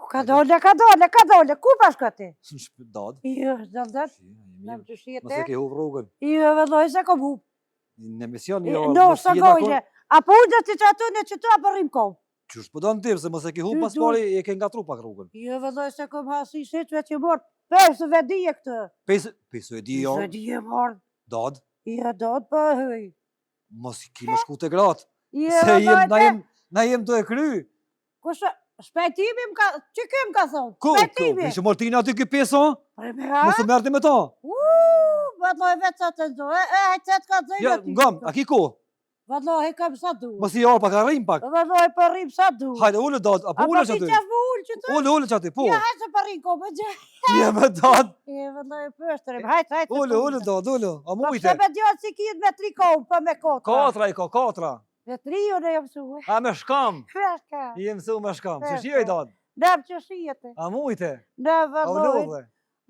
Ka dole, ku pa shko ti? Së në shpët dadë. Jo, dëllë, në më të Mos shite. e ke hup rrugën. Jo, vëlloj, se kom hup. Në emision, jo, No, mos së jena gojle. Apo unë dhe ti që aty në që tu apo rrim kom? Qysh po do në tirë, se mos e ke hup Ty pas du- pari, e ke nga tru pak rrugën. Jo, vëlloj, se kom hasi shqitve që morë. Pesë vedije këtë. Pesu e di jo, Vedije morë. dadë, Jo, do të për hëj. mos i ki me shku të gratë. Jo, Se vëlloj, na jem të e kry. kusë, shpejtimi më ka, që kem ka thonë? Ku? Shpejtimi. Ishë Martina aty ki peso? Pre me ha? Mos të merdi me ta. Vëlloj, vetë sa të ndo. Hajtë ka dzejnë Ja, aty. ngam, a ki ku? Vëlloj, kam sa du. Mos i arë pak, a rrim pak. Vëlloj, për rrim sa du. Hajde, ullë dadë, apo Apo ullë ti që aty. qef më ullë që të? Ullë që aty, po. Ja, hajtë se për rrim ko, më gjë. Je me dadë. Vëlloj, pështërim, hajtë. Ullë dadë, ullë. A Po mujte. pse me djotë si kijet me 3 kohë, për me kotra. Katra i ka, katra. Me 3 jo në jam suhe. A me shkam. Kreshka. I jem su me shkam. Që Kreshka. shio i dadë. Në më që shijete. A mujte. Në A vëlloj. vlodhe.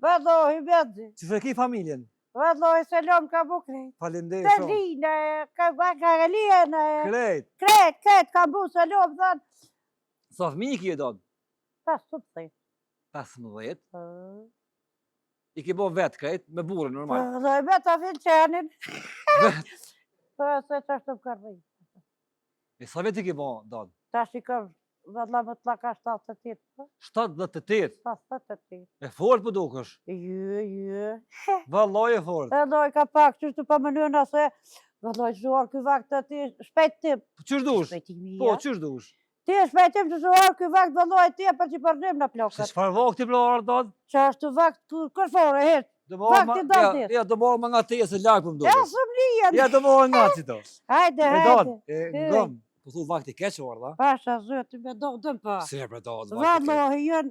Vëlloj, bedzi. Që se ki familjen. Vëlloj, selam ka bukri. Falendej Të shumë. linë, ka galienë. Krejt. Kret, ka bu selam, thënë. Sa fëmi ki e dadë? Pas të të 15. të. I ki bo vetë krejt, me burë normal. Vëlloj, me të vinë qenin. Po, se që është të më kërri. E sa vetë i ki bo dadë? Ta shikëm, vëlloj, më të laka 78. 78. 78. E fort për dukësh. Jo. Valloj e fort. Vëlloj, ka pak qështu për mënyna se, vëlloj, zhuar këj vakt të ti, shpejtim. Qysh dush? Shpejtimi Po, ja. qysh dush? Ti shpejtim të zhuar këj vakt, vëlloj, ti e për që përnim në Se plokët. çfarë vakti plorar dadë? Që është vakt të kërfore, hetë. Do marrë Vakti dalë ja, do marrë më nga te se larg për më Ja, duket. së më lijen. Ja do marrë nga si to. Hajde, E hajde. dadë, e ngëm. Po thu vakti keq orda. Pasha zëti me do dëm pa. Se bre dadë vakti keq. Vëlloj, jën.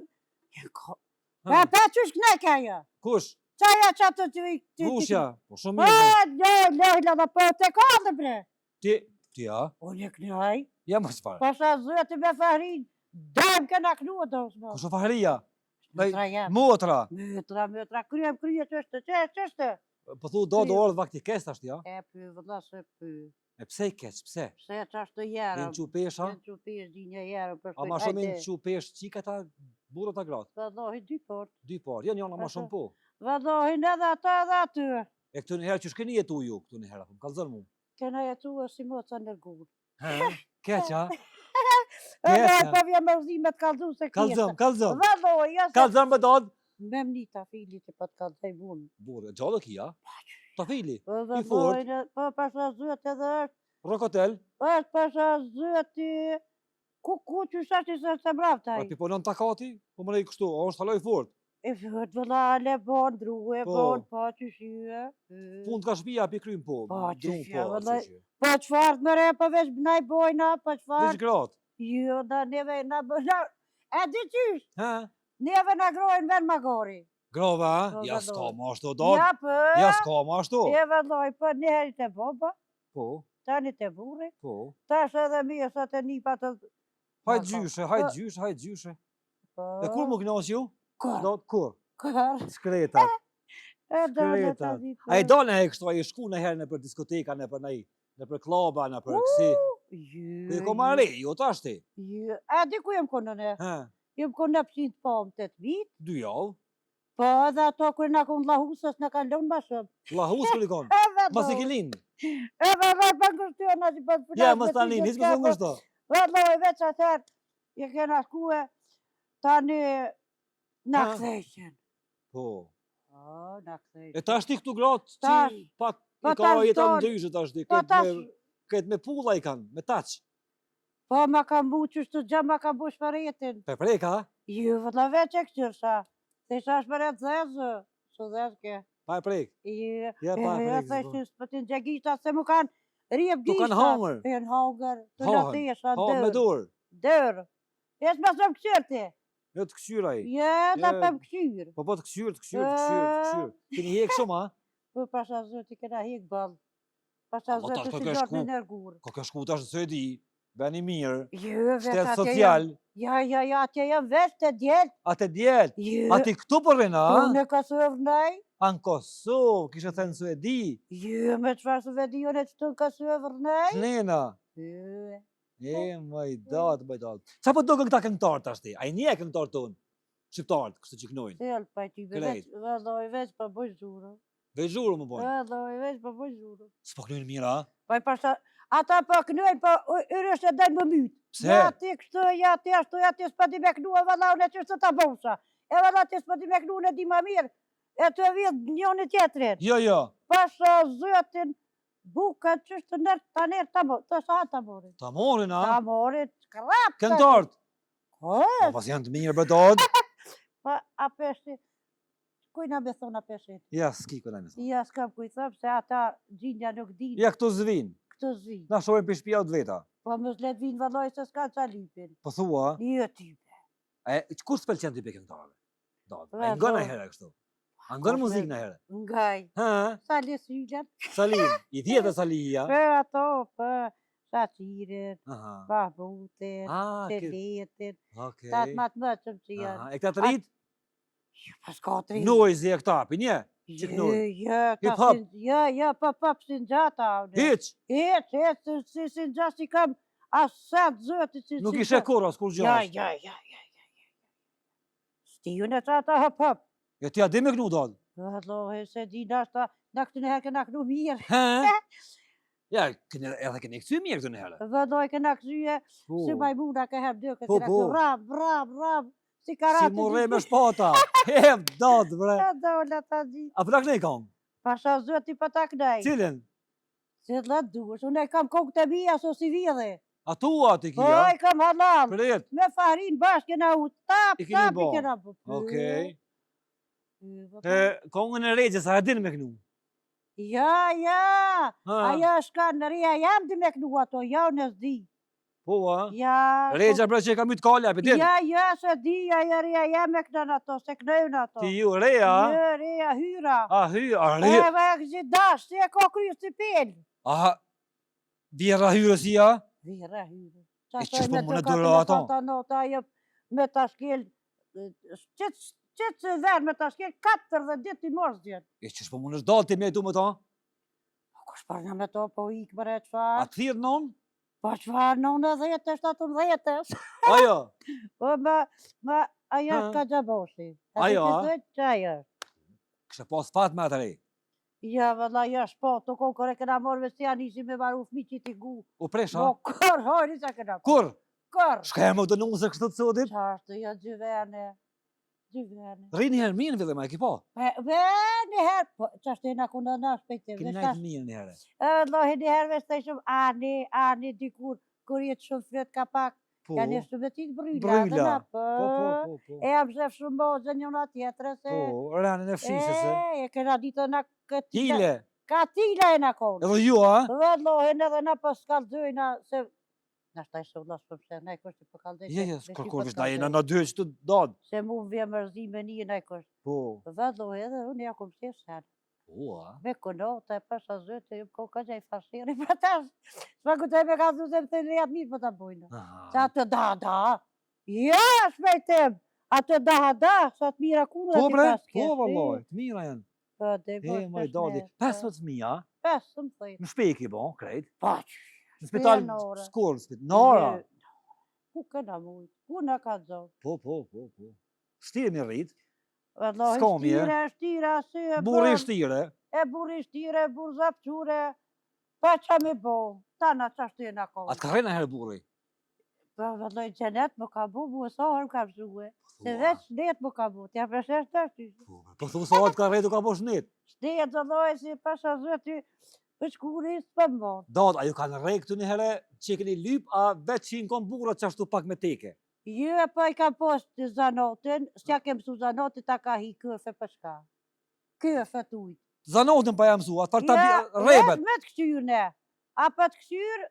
Ha, Pa qysh kneka jo. Kush? Qaja që atë të Kushja? Po shumë mirë. Lojla dhe po të kodë bre. Ti ja? Unë e knaj. Ja më çfarë? Pasha zëti me farin. Dëm këna knu do shmo. Kush o fahria? Ndaj Tra jam. motra. Mëtra, kryem qështë, qështë. Po thu do orë vakti keq tash ja? E py, vëlla se py. E pse i keq? Pse? Pse qashtë jera. Din çu pesha? Në që pish di një jera për A ma shumë në çu pesh çika ta burrat ta gratë. Vëllohi 2 port. 2 par. Janë ma shumë po. Vëllohin edhe ata edhe aty. E këtu në herë që shkeni jetu ju këtu në herë, më kallzon mu. Kena jetu e si moca në gurë. Keq ha? Edhe Keq, po vjen mërzime të kallzu se kjetë. Kallzon. Vëlloj, ja se... Kallzon më dad. Me mnita fili që po të kallzoj bunë. Burrë, gjallë ki ha? Ta fili. Po fort. vëlloj, po pasha zëtë edhe është. Rokotel. është pasha zëti... Ku që shashti se mbraf taj. A ti punon takati? Po më lej kështu, a është haloj fort. E vërët vëllale, bon, druhe, Po. bon, po që shie. Fund ka shtëpia pi krym po. Po, që Drum shia, po. vëllai. që shia. Po qfarë më re, po veç bënaj bojna, po Veç qfarë? gratë. Jo, da neve, na bëna... E di qysh, Ha? neve na grojnë ven magori. Grova, ha? Po, Ja vëllai. s'ka ma ashtu dad. Ja, për... Ja s'ka ma ashtu. E vëlloj, po njëheri të boba, Po, tani të burri, po. tash edhe mi e sa të nipa të... Hajt Ma, gjyshe, po. hajt gjyshe, hajt gjyshe. Po... E kur më knas ju? Kur? Dad, kur? Kur? Skreta. E dole Skreta. të di A i dalë e kështu, a i shku në herë në për diskoteka, në për nej, në për klaba, në për kësi. Jo, Ku i ko ma re, jo ta shti. Jo, a di ku jem konë në? Ha, Jem konë në pësin të pomë 8 vit, 2 javë. po edhe ato kërë në konë lahusës në kanë lënë ma shumë. Lahus kër i konë. E vëlloj. Mas i ke linë. E vëlloj, për ngështyona që për të Ja, mas ta linë, hisë më ngështo. Vëlloj, veç atër, je kena shkue, tani në Ha? kthejshen. Po. O, në kthejshen. E ta shti këtu gratë, Tash. që pak Po i ka tash jetë ton. ndryshë ta shti. Po tash, Këtë me pulla i kanë, me taq. po ma kam bu qështu gjë, ma kam bu shpëretin. Pe preka, ha? Ju, vëlloj, veç e kështyrsha. Se isha shpëret zezë, së zezke. Pa e prek. Ja, Ja, pa e prek. thështu s'pëtin gjë gishta, se mu kanë rjep Tu gishta. kanë hangër. E në hangër, të në Hahen. tesha, Ha, me dërë. dorë. Dërë. E s'ma së më këshyrë ti. Jo të këshyra i. Je, da Je. për më këshyrë. Po të këshyrë. Keni hek shumë, ha? Po pasha zëti këna hik balë. Pasha Po, zëti tash si ka kjo dorë shku. në nërgurë. Ko ka shku tash se e di. Beni mirë. Jo, veç Shtet atje social. jam. Ja, atje jam veç të djelë. Atë djelë. Jo, Ati këtu për rena, ha? unë e ka sëvë nej. Anë Kosovë, kishe thënë su e di. Jo, me qfarë së vedi jo në që të në ka sëvë nej. Klena. Jo, Më i datë. Qa po do këta këngëtarë tash ti? A i një këngëtarë tonë? Shqiptarët, kështë që kënojnë. Sjell pa ti Krejt. valloj veç pa bëj zhurë. Vejzhurë më bojnë. Valloj veç pa bëj zhurë. S'po kënojnë mira, a? Pa i pasha, ata po kënojnë, po yrë është e dajnë më mytë. Pse? Ja ti kështu, ja ti ashtu, ja ti s'pa di me kënu, e valla unë që ta bosha. E valla ti s'pa di me kënu, në di ma mirë. E të vjetë njënë tjetërin. Jo. Pasha zëtin, buka që është nërë, ta nërë, të sa ta morin. Ta morin, a? Ta morin, krap. Këngëtarët. O, Pas janë të mirë për dodë. pa a peshti, kujna me thonë a peshti. Ja, s'ki këna me thonë. Ja, s'kam kuj thëmë, se ata gjinja nuk din, Ja, këto zvinë. këtë zi. Na shojnë për shpia të veta. Po më zlet vinë valloj se s'ka qa lipin. Po thua, Një type. kur s'pëlqen ty për këngëtarëve? Dodë. A Ve, i ngën e do. herë kështu. A ngën Ko muzikë shme- në herë. Ngaj. Ha? Sa lesyllën. Salin. I tjetë Salija. Për ato, për shaqirin, Aha. babutin, Ah, qeletin, okej. ta të matë më që që janë. Aha. E këta të rritë? Pas ka tri. Noisy e këta, për një? që kënoj. Hip-hop. Ja, pa sin gjata. Hiç. Si gjata si kam asat zëti si. Nuk ishe kur as kur gjash. Ja. Stiju në qata hop. E ti a di me kënu dal? Allohe, se di nashta, na këtë në herë këna kënu mirë. He? Ja, edhe këne këthy mirë këtë në herë. Vëdoj këna këzyje, si majmuna ka herë dë, këna këtu rab, si karate. Si morre me shpata. Hem, dadë, bre. Dola ta di. A për ta kënej kam? Pasha zëti pa ta kënej. Cilin? Cilla duesh, unë e kam kokë të mija, so si vidhe. A tua ti Po, kia? i kam halal. Pret. Me farin bashkë këna u tap, I keni i bo. këna bu. Okej. Kongën e regjes, a e din me kënu? Ja. Ha. Aja shka në reja jam di me kënu ato, ja unë e s'di. Po, a? Ja. Regja bre që e kam ytë kalja, për din? Ja, se di, aja reja jam me kënën ato, se kënën ato. Ti ju, reja? Ja, reja, hyra. A, reja. E, e këzit dash, si e ka kryu si pel. A, vjera hyrësia? Vira, hyra. E që shpo më në dërë ato? Ajo me ta shkel, qëtë verë me ta shkel, 4 dit i mos djetë. E që shpo më në shdal ti me tu me ta? Po shparna me to, po ikë bre A qfarë. të thirë non? Po qfarë në 10, 17. Ajo? Po ajo Ha. s'ka gjaboshi. Ajo, a? Ajo. Kështë pas fat me atë rej. Ja, vëlla, ja shpo, të kokore këna morë vësja nisi me maru fmi që ti gu. U presha? Po, kër, hojri sa këna. Kur? Kër. Shka e më të nusë e kështë të sotit? Qashtë, ja, gjyvene. Rini herë mirë në vile ma e ki po? Ve, njëherë, po, qashtë e nga kuna në shpejtë. Kini najtë mirë një herë. Lohi njëherë veç të shumë, ani, dikur, kur jetë shumë flet ka pak, Po, ka një shtubetit bryla. Bryla. Po. Po. E jam zhef shumë bozë njëna tjetëre se... Po, rranin e fshisëse. E këna ditë në këtë... Tile. Ka tila e në konë. Edhe ju, a? Dhe lohen edhe në pas kaldojna se... Në shtaj se vlasë për se, në e kështë për kaldojnë. Kërkur vishë da jena në dy që të dadë. Se mu më vje mërzi me një në e kështë. Po. Dhe lohen edhe unë ja kom shqe sen. Po, a? Me konote, e pasha zëtë, e ko ka gjaj fashiri për tash. Shpa ku të e me ka zuzem të rejat mirë për të bujnë. Sa të da. Ja, shmejtem. Atë da, sa të mira kuna Po, të bre? pas kështë. Po, vallaj, të mira janë. Po, dhe E, ma i dadi. 15.000, a? 15. Në shpeki, bo, krejt. Po, Në spital, në ora. skur, Nora. Ku këna mujtë, ku në ka zonë. Po. Shtirë mi rritë. Vëllohi S'komi, shtira, si e Burri bën. shtire. E burri shtire, burë zapqure. Pa qa me bo, ta në qashtu e në A kohë. të ka rejnë herë burri? Po, vëllohi gjenet më ka bu, mu e sa herë më ka mësue. Se veç shdet më ka bu, t'ja përshesh të ashtu. Po thu sa atë ka rejtë ka po shnit. Shdet vëllohi si pasha zëty, për shkuri së për më. Dad, a ju kanë rejtë këtu një herë që keni lyp, a veç që i në kom burat që ashtu pak me teke? Jo, po i kam post të zanotin, s'ja kem su zanotin, ta ka hi këfe për shka. Këfe të ujtë. Zanotin pa jam su, atë për ta rebet. Me të këshyrë, a për të këshyrë,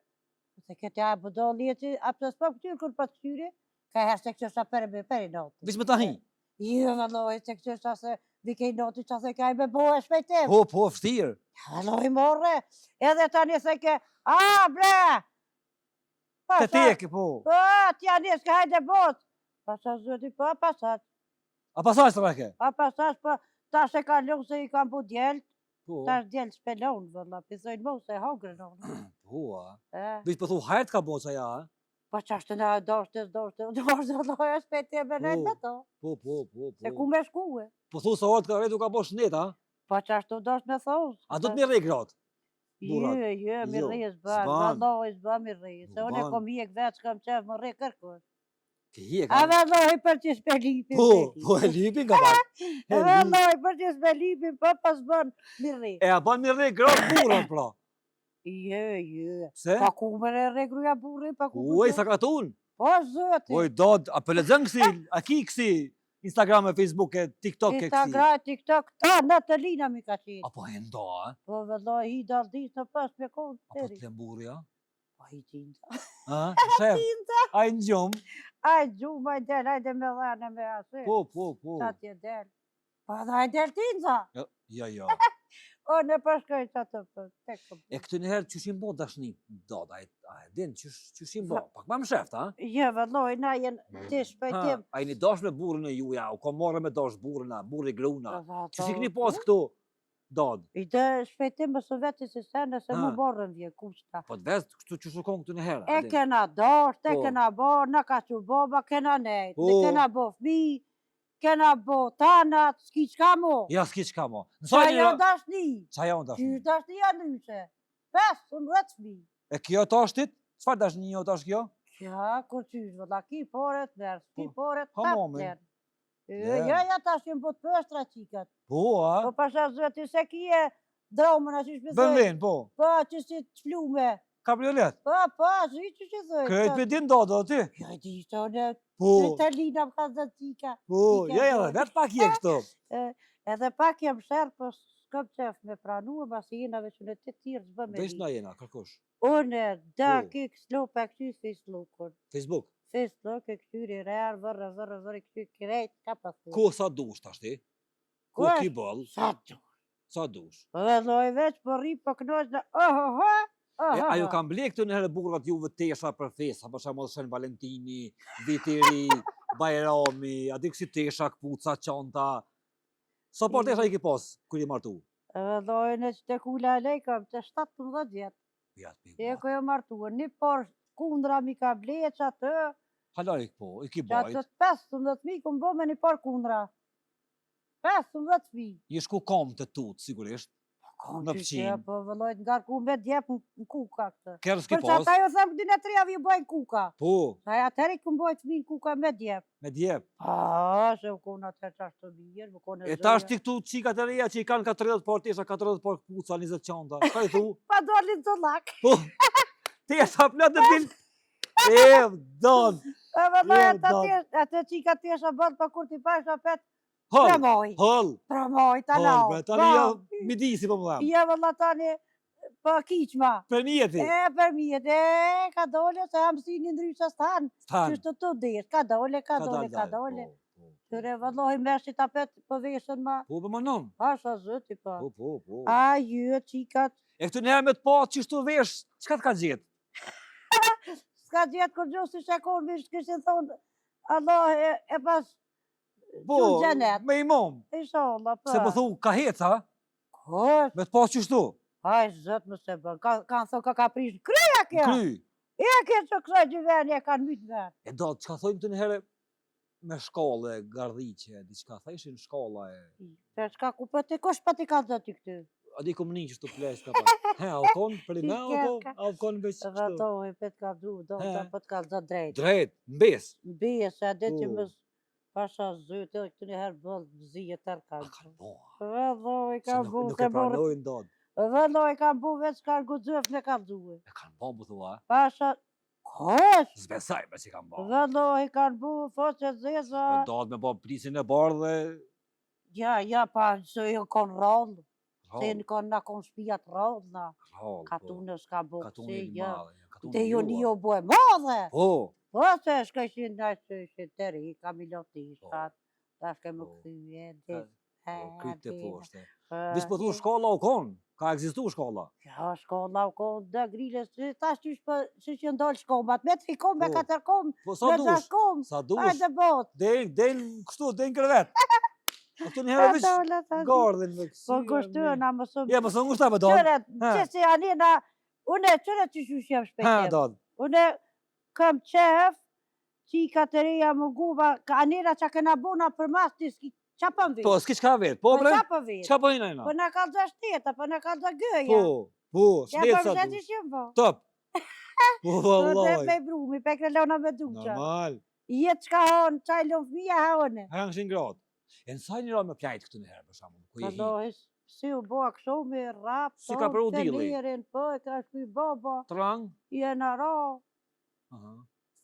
se këtë ja bëdo lieti, a për të s'pa këshyrë kur për të këshyrë, ka herë se këshyrë sa peri notin. Vish me ta hi? Jo, vëlloj, se këshyrë sa se vikej notin, që se ka i me bohe shpejtim. Po, fështirë. Vëlloj, morre, edhe tani se ke, bre! Te teke, po. Po, t'ja njës ka hajde botë. Pasas zëti, po, pasas. A pasaj të rake? A pasas, po, ta se ka lëngë se i kam bu djelt, Po. ta është djelt shpelon, vëlla, pizojnë mo se hogrën onë. Po, a. Vish për thu hajtë ka bo që ja, a? Po qashtë në dorë, Allah, shpejt e benajt me to. Po. Se ku me shkue. Po thu sa orë ka rejtu ka bo shnet, a? Po qashtë dorë me thos. A do të mirë gratë? burat. Mi Jo, rrejës ban, s'ban. valloj s'ban mi rrejës. Se unë e S'ban. kom hjek vetë, s'kam qef më rrej kërkush. Ke hjek, A a? valloj për që s'pe lipin. Po e lipin ka pak. A valloj për që s'pe lipin, po pas ban mi rrej. E a ban mirë gratë burrat, pra. Je. Se? Pa ku më rrej gruja burri, pa ku. Uj, sa ka tun. Po zëti. Uj, dod, a për lezën kësi, a ki kësi, Instagram e Facebook e TikTok e kësi. Instagram, TikTok, ta në të lina mi ka qenë. Apo e nda, a? Po vëlloj, i dal ditë në pas me kohë të Apo tëri. të lemburri, a? Po i tinta. A? Shef, a i në gjumë? Aj gjumë, aj del, ajde me dhane me asë. Po. Ta t'je del. Po dhe aj del tinta. Ja. O, në përshkoj që të për, tek të E këtë njëherë qëshim bo dashni, dod, a e din, qëshim bo, pak ma më sheft, a? Je, vëlloj, na jenë të shpejtim. A i një dash me burën e juja, u ka marrë me dash burën, burë i gruna. Po, Qësi këni pas këtu, dod? I dhe shpejtim më së vetë si sene, se mu borën vje kushta. Po të vesë, kështu që shukon këtë njëherë. E kena dash, e Po. kena bo, në ka që boba, kena nejtë, Po. ne kena bo fmi, kena bo tanat, s'ki qka mo. Ja, s'ki qka mo. Qa janë dashni? Qa janë dashni? Qysh dashni janë nyshe? 15 fmi. E kjo tashtit? Qfar dashni jo tash kjo? Ja, kur qysh, vëlla, ki poret, verës, ki poret, ha, momi. tapler. Ja. Ja, tash jem bot pështra qikat. Po, a? Po pasha zëti se kije dramën a qysh pëzoj. Bëndin, po. Po, që si të flume. Kabriolet. Po, zi që që zëj. Kërët për din do ti? Ja, di shto në Po. Italina më ka zëtë qika. Po, ja, vetë pak je kështu. Edhe pak jem shërë, po s'kam qef me pranu, e basi jenave që në të tirë zbë me Vesh li. na jena, kërkosh. Une, da Po. ki këslo pa këty Facebookun. Facebook. Facebook e këtyri rrë, vërë, këty kirejt, ka pa thu. Ko sa dush tash ti? Ko Ko ki bëll? Sa du. Sa dush? Dhe loj veç, po rri, po knosh në, Ajo kam ble këtë njëherë burrat juve tesha për festa, për shembull Shën Valentini, Viti i Ri, Bajrami, a di kësi tesha, kpuca, çanta. Sa par tesha i ki pas, kur i martu? Dhe loj në që të kula lej, kam të 17 vjetë. E ko e martuar, një par kundra mi ka ble, që atë, Halari po, i ki që bajt. atë 15.000 këm bo me një par kundra. 15.000. I shku kam të tut, sigurisht. Në fqin. Po vëllojt nga ku me djep në kuka këtë. Kërë s'ki Për që pas. ata jo thëmë dy në tre avë ju bojnë kuka. Po, Sa atëri këm bojnë fëmin kuka me djep. me djep. Se më konë atë qashtë të mirë, më konë E tash ti këtu qikat e reja që i kanë 40 par tesha, 40 par kpuca, 20 çanta. Ka i thu? Pa dolin të lak. Po, tesha plot të dil. E, don. E vëllojt Jo, atë qika tesha bërë pa kur ti pash apet Hol, promoj. hol. Promoj, ta Hol, lau. bre, tani jo midisi po më dhamë. Ja vëlla tani pa kiqma. Për mjeti. Për mjet, ka dole se jam si një ndrysha stanë. Stan. Qështë të desh, ka dole. Qëre vëlloj meshit apet për veshën ma. Po, për më nëmë. Pasha zëti pa. Po. A jë, qikat. E këtu njëherë me të pa që shtu vesh, qëka të ka gjithë? Ska gjetë kur gjo si shakon vish këshin thonë. Allah e pas Po, Qënë gjenet. me imam. Inshallah, pa. Se po thu, ka heca, Kosh, me të pa që shtu. aj zëtë më se bërë. Kanë thonë ka prish. Kryja kja. Kry. E kja që kësaj gjyveni e kanë mytë venë. E do, që ka thojmë të njëherë me shkolle, gardhiqe, diçka, tha ishin shkolla e... Se shka ku për ti, kush për ti ka zëti këty? A di kom një që shtu plesh ka pa. He, alkon, për i me Ti alkon, kerka. alkon veç Dhe kështu. do e pet ka du, do He. të për të ka zë drejt. Drejt, mbes. Bije se adit që Po. më pasha zëtë, edhe këtë njëherë bëllë zije tërë ka A kanë bo. Dhe do e Se ka nuk bu, nuk se e borë. pranojnë dot. Dhe do e ka bu veç ka gudzëf në ka duhe. E kanë bo, bu thua. Pasha, kosh, Zbesaj me që kanë bo. dhe do e kanë bu, foqe zeza. Me dot me bo prisin e bardh dhe... Ja, pa, se e konë rallë, se Rall, në konë na konë shpijat rallë, na. rall, po. Katunë s'ka bu, Katune se një ja. madhe. katune Te jo jua. një jo bue madhe. Po, Po, se shkëshin në që ishin të ri, ka miloti shtat, ta shke më Po. këthyje, po, kryt të poshte. Dis po thu shkolla u kon, ka egzistu shkolla. Ja, shkolla u konë, dhe grilës, ta shqysh për që që ndollë shkomat, me 3 kom, me Po. 4 kom, Po sa me 6 dush, kom, sa dush. hajde bot. Del kështu, del krevet. A këtu njëherë veç gardhin me kësi. Po gështëna më shumë. Ja, më së ngushta me dot. Qëre, Ha. që si anina, une qëre që shush jem Ha, shpejtem. dot. Une këm qef, qika të reja më guva, ka anera që këna bona për mas të s'ki, qa për vetë? Po, s'ki qka vetë, po bre? Qa për vetë? Qa për hinajna? Po në ka dë shteta, po në ka dë gëja. Po, Ja shletë për sa vëshet du. ishim, po. Top. Po, Po të vallaj. pe brumi, pe krelona me duqa. Normal. Jetë qka honë, qaj lënë fëmija haone. Hangshin gratë. E nësaj një rame pjajtë këtu në herë, për shamu, ku je hi. Allahi, si u bëa kështu me rap, Si ka përru të dili? lirin, po e ka shkuj baba, Trang? jena ra, Aha.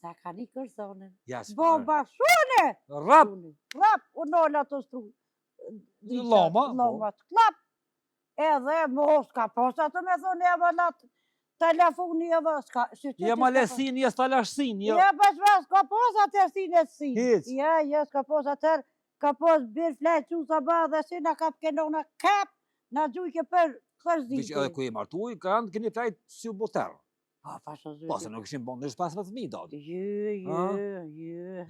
sa ka një kërzonin. Ja, s'pare. Baba shune! Rap! Rap, u nolla të stru. Loma, po. Loma të klap. Edhe mos ka posa të me thonë e vëllat telefoni e vë, s'ka... Ja ma lesin, ja stalashsin, ja... Ja, pas, ka posa të ersin e si. Hic. Ja, s'ka posa tër, ka pos bir flejt që sa ba dhe si na kap kenona kap, na gjujke për Viq ziti. edhe ku i martuj, kanë keni pjajtë si u boterë. Pa, pasha zyti. Po, se nuk ishin bon, nësh 15 fëmijë dati. Jë.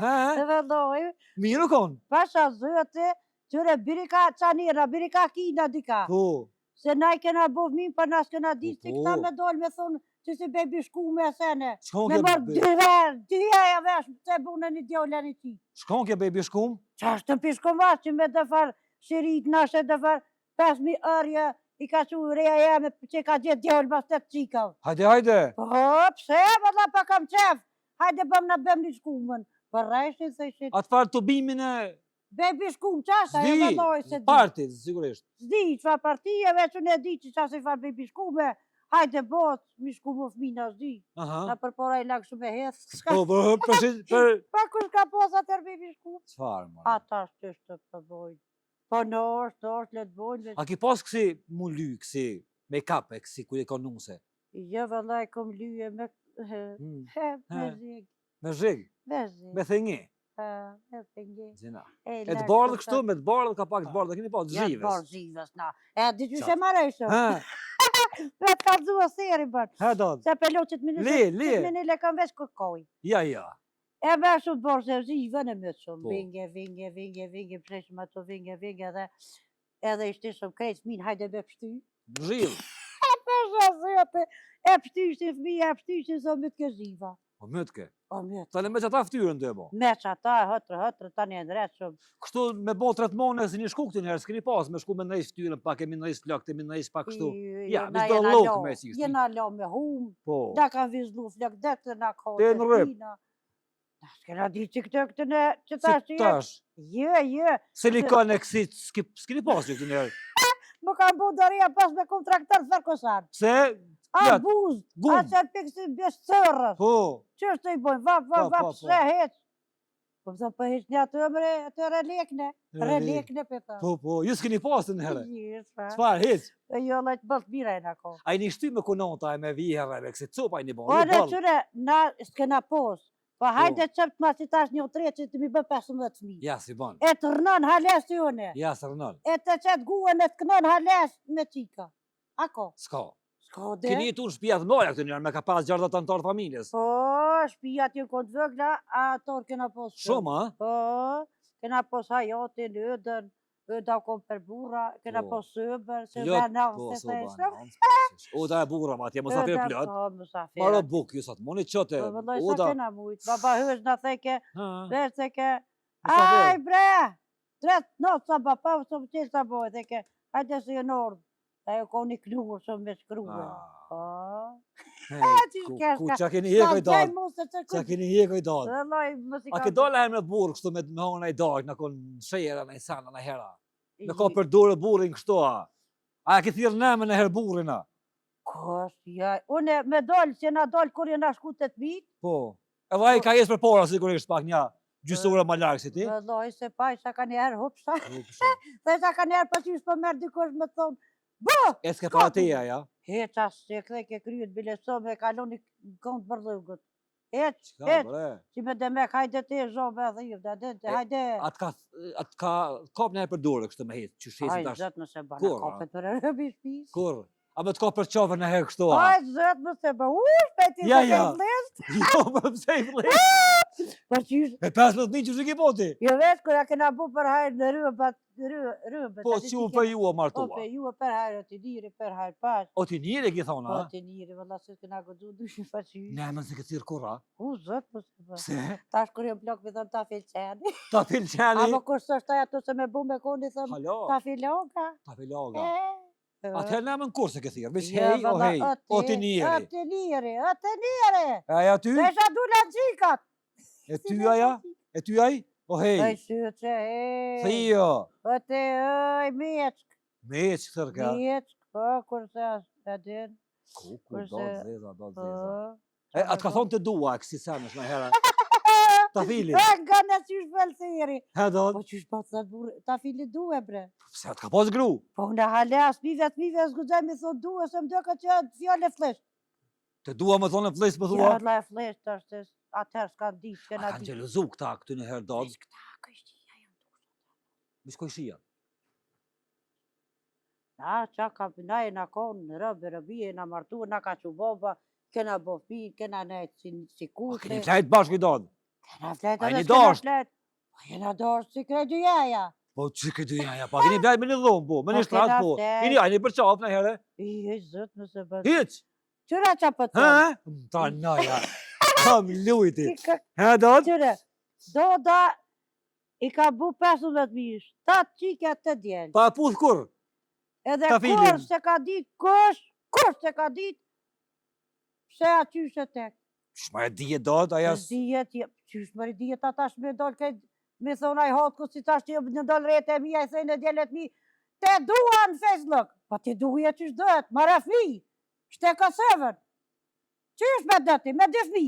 Ha? E vendoj, Mirë kon? pasha zyti, qëre birika qanira, birika kina dika. Po. Se na i kena bo fmin, për nas kena ditë që Po. këta me dollë me thonë që si bebi shku me sene. Shkon Me ke mërë dy verë, dy e vesh, se bune një djolla një qi. Shkon ke baby shkum? Qa është të pishkomas që me dëfar shirit nashe dëfar 5.000 ërje i ka që reja jeme që ka gjithë djollë mas të qikav. Hajde. Po, pse, valla pa kam qef. Hajde bëm në bëm një shkumën. Për rejshin se shit. Atë farë të bimin e... Bebi shkum, qasha e Zdi, vëlloj se di. partit, sigurisht. Zdi, qfa partije, veç unë e di që qashe farë bebi shkume. Hajde bot, mi shkumë fmina zdi. Aha. Na për pora i lakë shumë e heth. Po, për... Pa kush ka posa tër bebi shkum. Qfarë, ma? Ata është të bojnë. Po në është, le të bojnë. A ki pas kësi mu ly, kësi make-up e kësi kujë konuse? Jo, vëllaj, kom lyje me... Me zhig. Me zhig, Me zhig. me thengi. Me thengi. Zina. E E të bardhë kështu, me të bardhë ka pak të bardhë, keni pas Ja, të zhives. bardhë zhives, na. E, di që Qatë. se marejshëm. Ha, Me të kalzua seri, bërë. ha do. Se peloqit minit, Le. minit e kam veç kërkoj. Ja. E me shumë të bërë se zhivën e më shumë. Po. Vinge, preshëm ato vinge, dhe edhe ishte shumë krejtë fmin, hajde be pështy. Zhiv. Pesha zëte, e pështyshin fmija, e pështyshin së më të ke zhiva. Po mëtke. O më të. Tale me që ata ftyrën të e bo. Me që ata, hëtër, tani e ndretë shumë. Kështu me bo tretmone si një shku këtë njerë, s'keni pas me shku me nëjës ftyrën, pak e mi nëjës flakët, e mi nëjës pak kështu. Ja, mi s'do lokë me qishtë. Jena lo me hum, Po. da ka vizlu flak detë na kohë. Te në rrëp. Da s'kena di që këtë në, që tash Si që jetë. tash, Jë. silikon e kësi, s'keni pas që këtë njerë. Më kam bu doria pas me kontraktar farkosan. Se, A Ja, buz, gum. a që pikë bjes cërës. po, Që është të i bojnë, Po. se heq. Po më thëmë për heq një atë relekne. Relekne për thëmë. po, ju s'keni pas të njerë. Jesa. Qfar, hiq. E jo lejtë bëllë mira e në kohë. A i një shty me kononta e me viherë, me kësi copa i një bo, Po një në balë. qëre, na s'kena pos. Po hajde qëptë ma si tash një tre që të mi bë 15 fmi. Ja, si ban. E të rënën hales të jone. Ja, së rënën. E të qëtë guën e të kënën hales me qika. Ako? S'ka. S'ko de? Keni jetu në shpia të mdoja këtë njerë, me ka pas gjarda të antarë familjes. Po, shpia t'ju këtë vëgla, a torë kena pos Shumë, a? Po, kena pos hajotin, ëdën, ëda kom për burra, kena Po. pos sëbër, se Plot, dhe në po, se soba, theshëm. O, ta e bura, ma, tje musafir plot. Po, musafir. Maro buk, ju sot, moni qote. Po, vëllaj, O, sa da. kena mujt. Baba hësh në theke, Ha, vesh theke, Musafir. aj bre, tret, no, sa bapa, sa më qenë sa boj, theke, hajde se jë nordë. Ta jo ko një knuhur shumë me shkruve. Po, hej, që ku ka- qa keni hekoj sa gjaj dalë? mu se që Qa ku... keni hekoj dalë? Vëllaj, mos i A ka... ke dalë e me burë kështu me hona i dark, në kon shejera, në i sana, në hera? Me ka për dorë burin kështu, a? A ke thirë nëme në herë burin, a? Kosh, ja, une me dollë, që na dollë kur jena shku të mit, Po. Edhe a i ka jesë për para, sigurisht pak një gjysura ma larkë si ti. vëllaj, se pa, isha ka njerë hupsa, Po, për shumë. dhe isha ka njerë pas ishë për merë dikush me thonë, bë, E s'ke para teja, ja? heqa se këthe ke kryet bileso me kaloni këndë bërlëgët. Heq, Qka, heq, bre? si me demek, hajde te zhove dhe i vdadente, hajde. Atë ka kap në herë për dorë kështu me hitë, që shesin Aj, tash. zëtë nëse bana Kur, a? kopet për e rëbi shpis. Kur? A me të ka për qafër në herë kështu, a? Aj, zëtë më se bë, shpejti Ja, se ja. ke vlesht. Jo, më pse i vlesh. Për qysh, E 15.000 që shë ki poti? jo vetë kërë kena bu për hajrë në rrëbët. Po, që u për ju o O, martua? për ju e për hajrë, të njëri, për hajrë pas. O ti njëri ki thonë, Po, a? të njëri, vëlla se këna gëdu dushin për qysh. Ne, më se këtër kura. U, zëtë më se bë. Pse? Tash kërë jë blok me thëmë ta filqeni. Ta filqeni? Apo kur së është ato se me bu me koni thëmë Halo, ta filoga. ta filoga. E, Atëherë ne më në kurse këthirë, veç jo, hej, o valla, hej, o ti njëri. O të njëri, o të njëri. Aja ty? Vesha du në gjikat. E ty aja? E ty aj? O Oj, hej, syqe, hej. thio. O të, oj, mjeçk. Me që këtër ka? Mjeçk, po, kurse e din. Ku, do Kurse, të zeza, do të Po. zeza. E, atë ka thonë të dua, kësi senësh në herë. Ta fili. E, nga në qysh bëllësiri. He do Po qysh po të burë, ta fili duhe, bre. Pse atë ka pas gru? Po në halas, mive zgudzaj me thot duhe, se më do ka që fjole flesh. Të dua më thonë flisë më Ja, thua? la e flesh, të është, atëherë s'ka ditë, A s'kena kanë ditë. gjelozu këta këtu në herë dodë? Këta, kështia jam duhe. Mishkoj shia. Na, qa ka pënaj, na konë në rëbije, na martu, na ka që boba, kena bo fi, kena nejtë si A kushte. keni flajt bashkë i dodë? Kena flet, A edhe jeni s'kena dasht? flet. Po jena dasht, si krej dyjaja. Po që këtë jaja, pa keni flajt me një dhomë, po, me Po, një shtratë, kena po. flet. Ini, a një për qafë në herë? I zëtë më se bërë. Hiq! Qyra qa për të? Ha? Ta naja. Kam lujti. I ka- He dodë? Qyre, do da i ka bu 15 mish, 7 qike të djelë. Pa puth kur? Edhe ta filin. kur se ka dit, kur se ka dit, pse a qyshe tek. Shma e dije dodë, aja... Dijet, qysh mëri dijet atash me dollë këtë, me thonë aj hatë ku si tash që në dollë rete e mi, a i thejnë e djelet mi, te dua në Facebook, pa ti duja qysh dojët, mara fmi, shte ka seven, qysh me dëti, me dy fmi,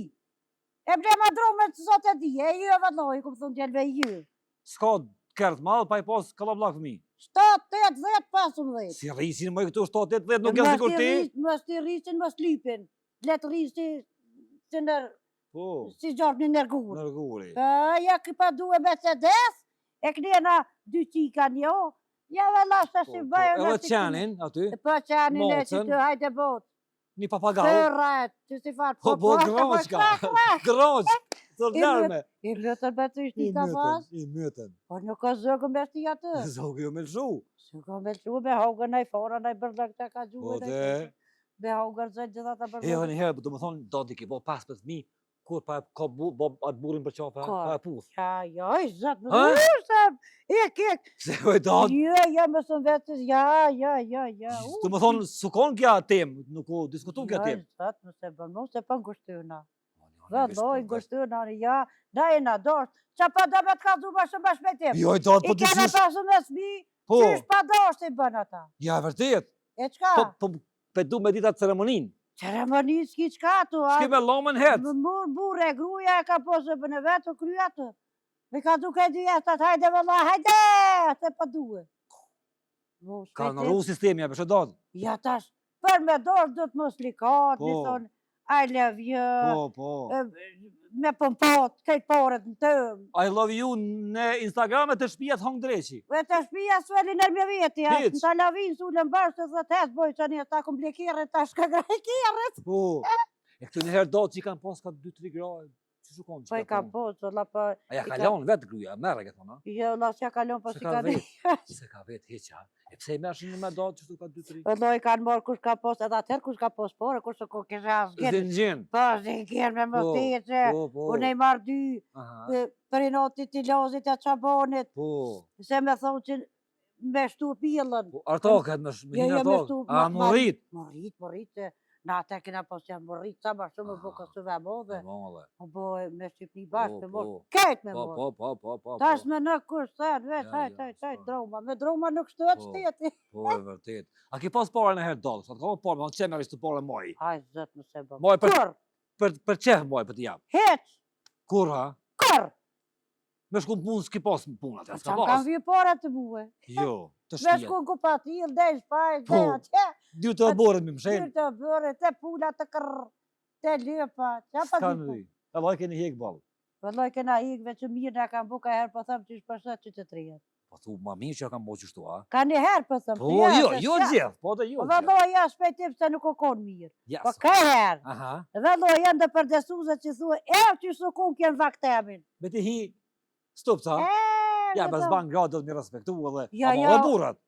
e ble ma drume të sot e dije, e ju e vëlloj, ku më thonë djelve ju, Ska kërtë malë, pa i pas kalablak fëmi. 7, 8, 10, 15. Si rrisin më i këtu 7-8 nuk janë sikur ti? Mos të rrisin, mos lypin, let rrisi si nër, Po, si gjartë një nërgur. nërguri. Ja këpa duhe Mercedes, e kënjena 2 qika njo, ja valla shta si bëjë Edhe qenin aty, Po qanin e që Mocën. të hajde bot. një papagall. Sërrat, që si farë. Po, groqka. Groq, të nërme. I lëtër betë ishtë një ka pas. I mytën. Po nuk ka zëgën me shti atë. Zogë jo me lëshu. Së ka me lëshu me haugën e i fora, në i bërda këta ka Po gjuhë. dhe. Me haugën zëtë gjitha të E bërda. edhe një herë, do më thonë, do t'i ki bo 15.000, kur pa ka atë burin për qafa, Ka. pa e puth. Ja, i zëtë më Ha? dhusëm. Ik. Se e dodë, Ja, më së vetës, ja. do më thonë, sukon kja tem, nuk u diskutu kja tem. Zëtë më se bërë, më se për ngushtyna. Vëlloj, ngushtyna, ja, dajna, dorë. Qa pa do me të ka du më shumë më shmetim. Jo, i dodë, I po të kena shush. pasu me smi, Po, qysh pa dorë si bën ata. ja, vërtet. E qka? Po, pe du me dita ceremonin. Ceremoni s'ki qka tu, Shki me lomën het. më murë burë e gruja e ka posë për në vetë të kryja të. Me ka duke e dy jashtat, hajde vëlla, hajde, se pa duhe. Ka në ru sistemi, ja, përshë dodë. Ja tash, për me dorë do të mos likat, mi Po. thonë, I love you, Po. me pëmpot, këtë porët në tëmë. I love you në Instagram e të shpijat hong dreqi. E të shpija s'veli nër me veti, Hiç. në ta lavin s'u lën bërë, se dhe të hesë bojë që një ta kom blekirë, ta shka graj kjerët. Po. E këtu njëherë do që i kanë pas ka 2-3 grajë. Që shukon që Po i ka posë, la pa, A ja i ka ka- lanë vetë gruja, merë e këtë thonë. jo, la s'ja kalon, po Se si ka ka vetë. një. Se ka vetë heqa. E pse i mershin në me do që shtu ka 2-3? Vëlloj kanë morë kush ka posë, edhe atëherë kush ka posë porë, kush ko kisha asgjenë. Zëngjin. Po, zingjen me më Po, teqe, Po. unë i marrë 2, Aha. për i notit i lozit e qabonit, Po. se me thonë që me shtu pillën. Po, artoket me Jo, hinë jo, me artok. shtu. A më rrit? Morrit, se na ata kena pas jam morrit, sa ma shumë bo kësuve modhe, po bo me Shqipni bashkë, me morë, kejt me morë. Po. Tash me në kush thënë, veç, Ja, hajt, s'ka. droma, me droma nuk shtuat Po. shteti. Po, e vërtet. A ki pas parë në herë dodë? Sa të ka parë, më në qemë ishtë të parë moj. Aj, zët më se bëm. Moj, Kur, për qef moj, për të jam. hec, Kur, ha? kur, Me shku punë s'ki pas më punë atë, s'ka që më pas. kam vjë pare të muhe. Jo, të Me shpia. shku në kupatil, dhe shpaj, dhe Po. atje, Dy të borën më mshenë. ty të bërë, te pula të kërë, te lëpa, qa pa S'ka di në po. di. E vaj keni hek balë. Vëlloj kena hikve që mirë nga kam buka herë, po thëmë që ishë përshët që të trijet. Po thu, ma mirë që kam bo qështu, a? Ka një herë, për thëmë. Po, jo gjithë, po të jo Po gjithë. vëlloj, ja shpejtim se nuk o konë mirë. Po Jasë. ka herë. Aha. Vëlloj, janë dhe përdesuzet që thua, që su kun kjenë vaktemin. Me ti hi, stop, ca? Ja, me zban gradë do të mi respektu edhe. Ama dhe burat.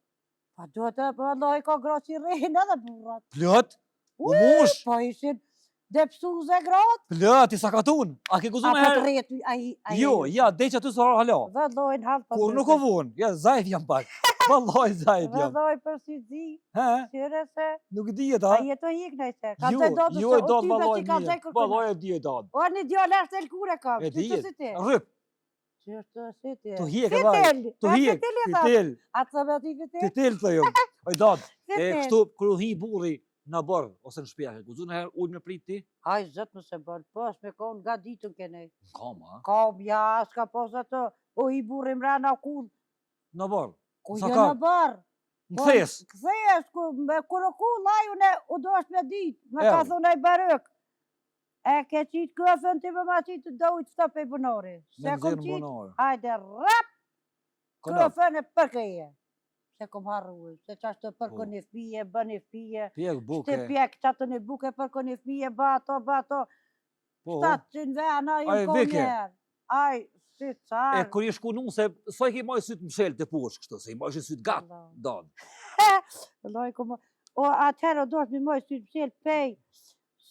Pa do të, vëlloj, ka gratë që rejnë edhe burat. Plët? U mush? Po ishin depsuze gratë. Plët, i sakatun. A ke kuzu me herë? Jo, ja, dhe që aty së hala. Vëlloj, në halë për Kur nuk o vunë, ja, zajf jam pak. Vëlloj, zajf jam. Vëlloj, për si zi. Qire se. Nuk dijet, a? A jeto hik nëjse. Jo, e do të vëlloj mirë. Vëlloj e di e do. O, një djallë është të lkure kam. E dijet. Rëp. Qështë si ti? Tu hijek e vaj. Tu hijek, fitel. A të me ti fitel? Fitel të jo. Oj, dad. E kështu, kërë hi burri në bërë, ose në shpia, guzu në herë ujnë me prit ti? Aj, zëtë nëse bërë, pas me konë nga ditën kene. Kam, a? Kam, ja, s'ka pas ato, o hi burri mra në kull. Në bërë? Ku jë në bërë? Në këthes? Këthes, kërë kull, ajune, u do është me ditë, me ka thunë e barëk. E ke qitë këfën të më ma qitë do ujtë të pe bënori. Me nëzirë në bënori. Hajde, rap, këfën e përkeje. Se kom harru, se qashtë të përko një fije, bë një fije. Pjek buke. Shte pjek qatë një buke, përko një fije, bato. Shtatë që në vena, ju ko njerë. Aj, si qarë. E kër i shku nu, se soj ki maj sytë mshel të posh, kështë, se i maj sytë gatë, dad. O, atëherë do është mi maj sytë mshel pej,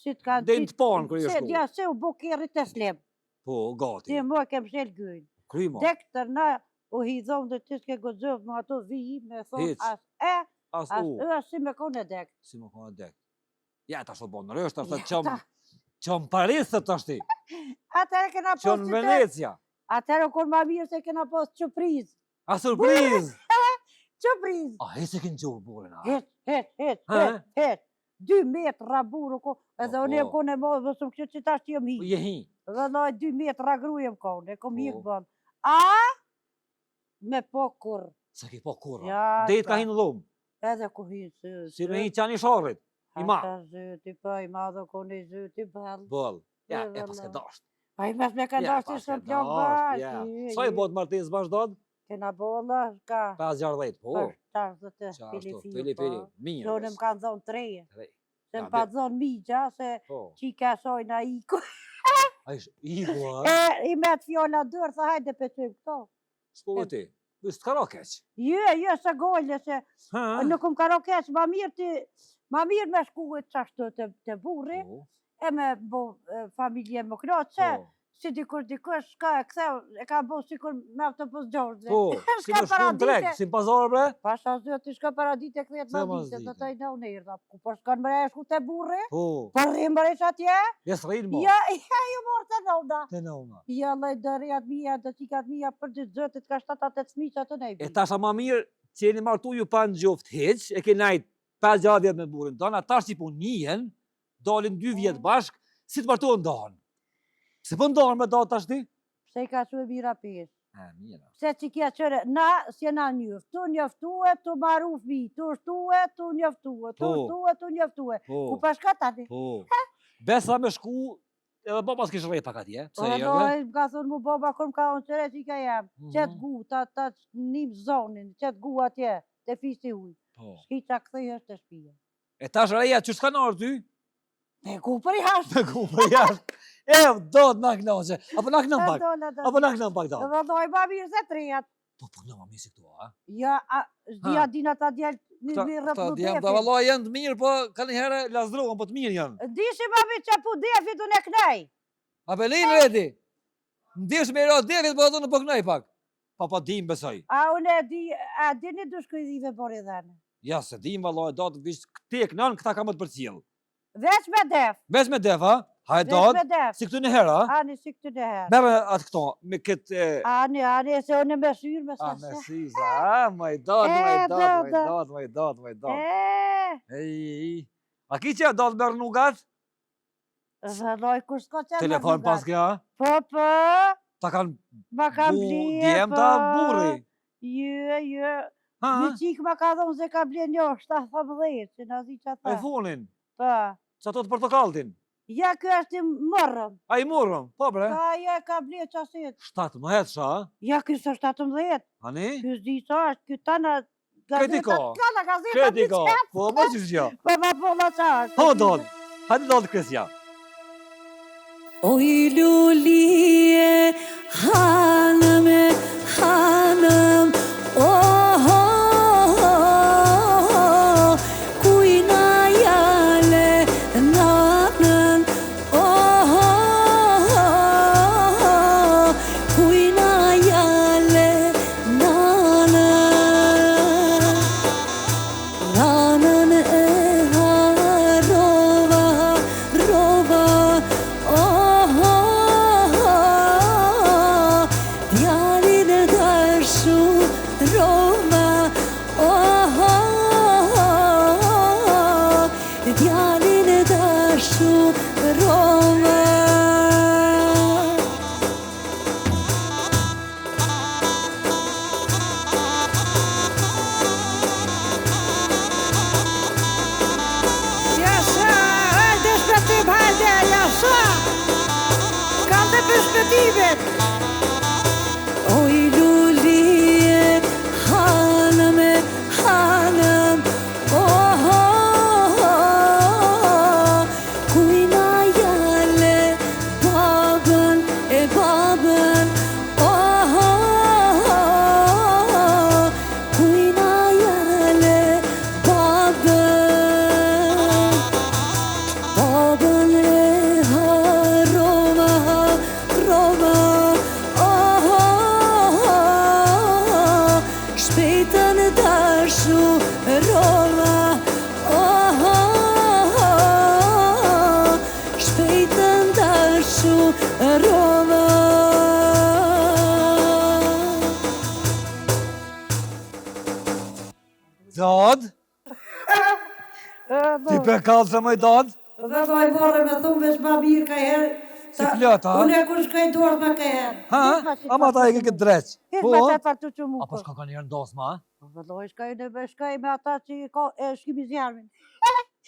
sytë kanë qitë. Dhe në të panë kër i shku. Ja, se u bukirit të slem. Po, gati. Si moj kem mshel gëjnë. Kryma. Dektër na, u hidhom dhe të s'ke gëzëv më ato vijim, me thonë as si me kone dek. Si me kone dek. Ja, ta shto bonë rështë, ashtë qëmë Paris të të shti. Atëherë kena posë qëmë Venecia. Atëherë kur ma mirë se kena posë qëpriz. A surpriz? Qëpriz. A, hese kënë gjohë burin, a? Het. 2 metra burë, edhe unë e kone më, dhe sëmë këtë që ta shtë jëmë hi. Je hi. Dhe doj 2 metra grujem kone, e kom hikë bënë. A? Me pokur. Se ki pokur, a? Dejt ka hi në dhumë. Edhe ku hi së. Si me hi qani sharit. I ma. Ata zëti, pa i ma dhe kone i zëti bëllë. Bëllë. Ja, e pas ke dasht. Pa i mes me ka dasht i shumë plak bashkë. Sa i bot martes bashkë dod? Kena bolla, ka. 5-10, po. Për 40 Filipini. Minjë. Zonë më kanë zonë 3. Se më pa zonë migja, se që i ka sojnë a iku. A ish iku, a? I me të fjolla dërë, tha hajde për të këto. S'po vëti, vës të karo keq. Jo, se gollë, se nuk më karo keq, ma mirë me shkuhet qashtu të burri, e me bo familje më knoqe, si dikur shka e këtheu, e ka bo sikur me autobus gjordë. Po, si me shku në treg, si në pazarë bre? Pasha zë të shka paradite këtë ma dite, të taj në unë erdha. Ku për shka në mre e shku të burri? Po. Për rrimë mre që atje? Jes rrinë mo? Ja, ju morë të nëuna. Të nëuna. Ja, lej dërejat mija, dhe qikat mija për dy zëtit ka 7-8 smiqa të nejbi. E tasha ma mirë që jeni martu ju pa në gjoft heq, e ke najt 5-6 vjetë me burin tonë, atash që po njihen, dalin 2 vjetë bashk, si të martu ndohen. Se për ndohen me da tash ti? Pse i ka që e mira pjesë. Mira. Pse që kja qëre, na s'jena njëf, tu njëftue, tu maru fmi, tu shtue, tu njëftue, tu shtue, tu njëftue. Ku pashka tani? Po. Besa me shku, edhe baba s'kish rejt pak atje. Po, më ka thonë mu baba, kër më ka unë qëre që i ka jam. Qëtë gu, ta njëm zonin, qëtë gu atje, të fisi uj. Shki qa këthej është të shpije. E tash reja, që s'ka nërë ty? Me ku për jashtë. Me ku për jashtë. E, do të nak nëse. Apo nak nëm pak. Apo nak nëm pak da. Dhe doj ma mirë se trejat. Po, në ma mirë si këtu, a? Ja, zdia dina ta djallë një mirë rëpë në defit. Ta vallaj janë të mirë, po ka një herë lazdrohen, po të mirë janë. Dishi ma mirë që pu defit unë e knaj. A pe linë redi? Ndish me i ra defit, po ato në po knaj pak. Pa dim besoj. A unë e di një dushku i dhive bori dhene. Ja, se dim vallaj, do të vishë këte kënan, këta ka më të përcjellë. Veç me def. Veç me def, a? Hajde dot, si këtu një herë, a? Ani, si këtu një herë. Mere atë këto, me këtë... Ani, se unë me syrë, me sase. Me syza, a? Maj dot. Ej, a ki që do të mërë nugat? Zëlloj, kur s'ko që mërë nugat? Telefon pas kja? Po. Ta kanë ma kam blije, djem ta burri? Jo. Një qikë ma ka dhonë se ka blije një 7-10, që në zi që ta. iPhone-in? Po. Që ato të portokalltin? Ja, kjo është i morrëm. A i morëm, po bre? Ka ajo e ka ble qasit. 17 sha? Ja, kjo së 17. Ani? Kjo s'di sa është, kjo tana Këti ka. Tana gazeta Këti ka. Po, më që shja. Po, po, la qarë. Po, Dod. Hajde Dod Kresja. Oj lulije, hanëm e hanëm, oh, oh, oh, kujna jale nanën, oh, oh, oh, kujna jale nanën, nanën e harova, rova, oh, oh, oh, djalin e dashur Roma, oh, oh, oh, djalin e dashur Roma. Jasha, hajde shpëtim, hajde, jasha. Kam të përshpëtimet. Oj lulije, hanëm e hanëm, oh, oh, oh, kujna jale babën e babën, oh, oh, oh, kujna jale babën, babën e Roma, Roma, oh, oh, oh, shpejtën e dashur Roma, oh, oh, oh, shpejtën dashur Roma. Dod? Ti për kallë se mëj Dod? Dhe doj borë me thumë veç ma mirë ka herë. Si plot, ha? Unë e kur shkaj dorë me ka herë. Ha? Ama ta e ke këtë dreq. Hish Po? me të partu që mu. Apo shka ka njerë ndosma, ha? Dhe doj shkaj me ata që ka e shkimi zjarmin.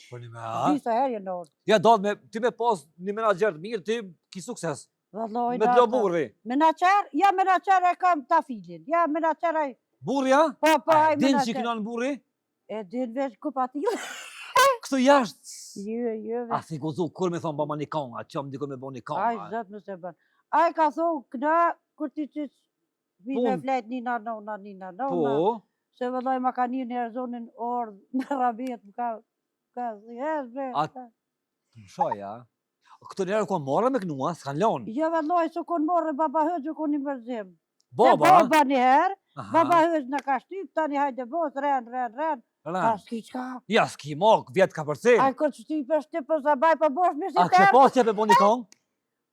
Për një me, ha? Disa herë jenë orë. Ja, Dod, ti me pas një menager të mirë, ti ki sukses. Dhe doj Me t'lo burri. Menacer, ja menacer e kam ta filin. Ja menacer e... Burri, ha? Po, aj Din që menacer. këna në burri? E din veç ku pa t'ilë. Kështu jashtë. Jo, A si gozu, kur me thonë ba ma një konga, qëm diko me bo një konga. Aj, zëtë më se bën. Aj ka thonë këna, kur ti që vine Po. flet nina nona, Po? se vëlloj ma ka një njerë zonin orë në rabet, ka jes bre. A- Më shoja. Këto njerë ku marrë me kënua, s'kan lonë. Jo vëlloj, se kon morë baba hëgjë kon një mërzim. Baba? Baba njëherë, Aha. baba hëgjë në ka shtyp, tani hajde bos, ren, ka Ran. s'ki qka. Ja, s'ki mok, vjetë ka përcel. Aj kër shtyp e shtyp për zabaj për bosh mi si A kështë tërë. pas që pe bo një kongë?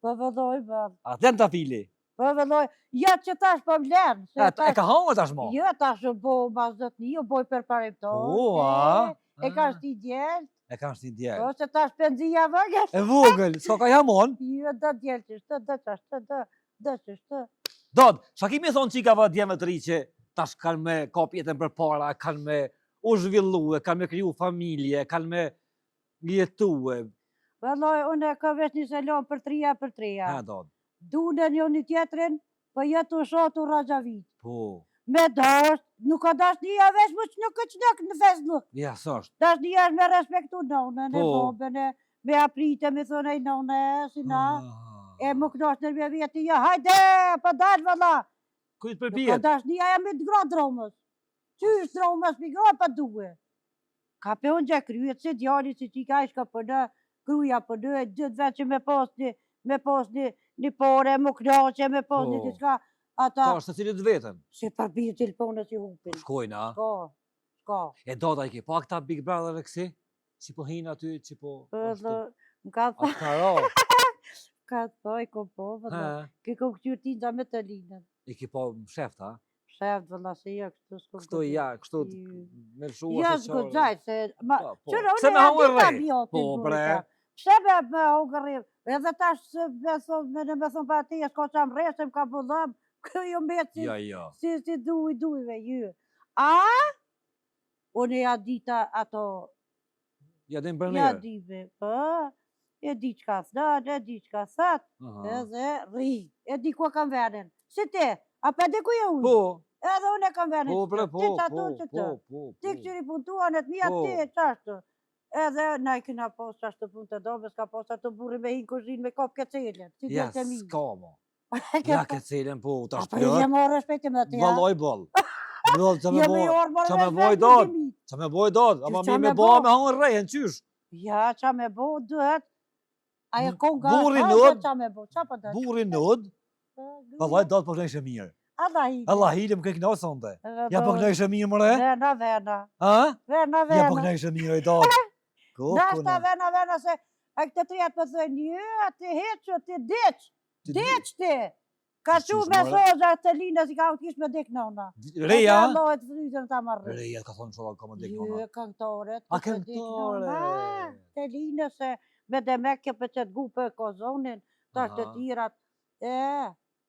Po vëlloj, bab. A të të fili. Po vëlloj, ja që tash po mlenë. E ka hongë tash mo? Jo, tash u bo ma zotni, u boj për parim tonë. Po, a? E ka shti djelë, E ka shti djelë. po se tash penzija vëgës. E vogël, s'ka ka jamon. Jo, do djelë që shtë, do që shtë. Dod, sa kimi thonë qikava djemë të ri që tash kanë me kap jetën për para, kanë me u zhvillu, kanë me kriju familje, kanë me jetu. Vëlloj, unë e ka veç një selon për treja. Ha, Dod. Dune një tjetrin, po jetu shotu Rajavit. Po, Me dasht, nuk ka dash një veç më që nuk në Facebook. ja, s'është. Dash një është me respektu nonën e Po. bobën e me aprite, me thonë e none, si na. E më knosh në me vjeti, ja, hajde, pa dalë vëlla. Kujtë Nuk ka përpijet? dash një e me të gra dromës. Qysh dromës, mi gra pa duhe. Ka pe unë gjë kryet, se djali si që ka ishka për në, kruja për në, e gjithë vetë që me pas një pore, më knaqe, me pas një Po. diçka. Ata, Ta është të cilit vetën. se përbirë telefonës i hupin. Shkojnë, a? Ska. E Doda i ke pa këta Big Brother e kësi? Si po hinë aty, që po... Edhe, më ka thë, Ata ro. ka thë, i kom po, vëlla. Ha, Ki kom këqyrë tinda me të linën. i ke pa më sheft, a? Shef, vëlla, se ja, kështu s'kom Kështu ja, kështu me lëshua Ja, se s'godzaj, se... ma- Po, Qëra, pse unë me e hangër di ta rre? bjotin, Po, bre. burika. Pse me hangër rre? Edhe tash se me thonë pa ti, s'ka qam rre, se m'ka bëllam, kjo jo mbetë Ja, ja. si dujve, ju. A? Unë ja dita ato, Ja, dhe më ja bërnirë. dive, po. e di qka thot, e di qka thot, edhe rri. E di ku kam venin. Si ti, a pa di ku je unë? Po. Edhe unë e kam venin. Po, bre, Ti që ato që të. Ti këqyri puntuanet mija ti, qashtu. Edhe na i kina pos qashtu punë të dobes, ka pos ato burri me hinë kuzhinë me kop kecelën. Si Ja, djetë e mi. s'ka mo. Ja kecelën, po, ta Apo i shpjot. morë shpejti me të ja. Valoj bol. Bol, që me Jemi boj. orë morë Qa me me boj shpejti dot? mi. Qa me boj dot? Ama Qa mi me me bo bo? me hangë rejën, qysh? Ja, qa me bo, duhet. Aja konga Burri është, nod. qa me bo, qa po dojtë? Buri nëd, valoj dot po knejshë mirë. Allah i. Allah hilim kë knojë sonte. Ja po knejshë mirë mëre? Vena, vena. Ha? Vena, Ja po vena. knejshë mirë i dot. Nashta vena, vena, se a këtë të jetë për thënë, një, ti heqë, ti deq. Deq ti. Ka Ti që qysh, me more? sozë të linë, si ka u kish me dek nona. Reja? Allah e të fryzën ta marrë. Reja ka thonë shola ka më dek nëna. Jë, këngëtore. A këngëtore. Të linë se me dhe me ke për qëtë gu për kozonin, të është të Aha. tirat.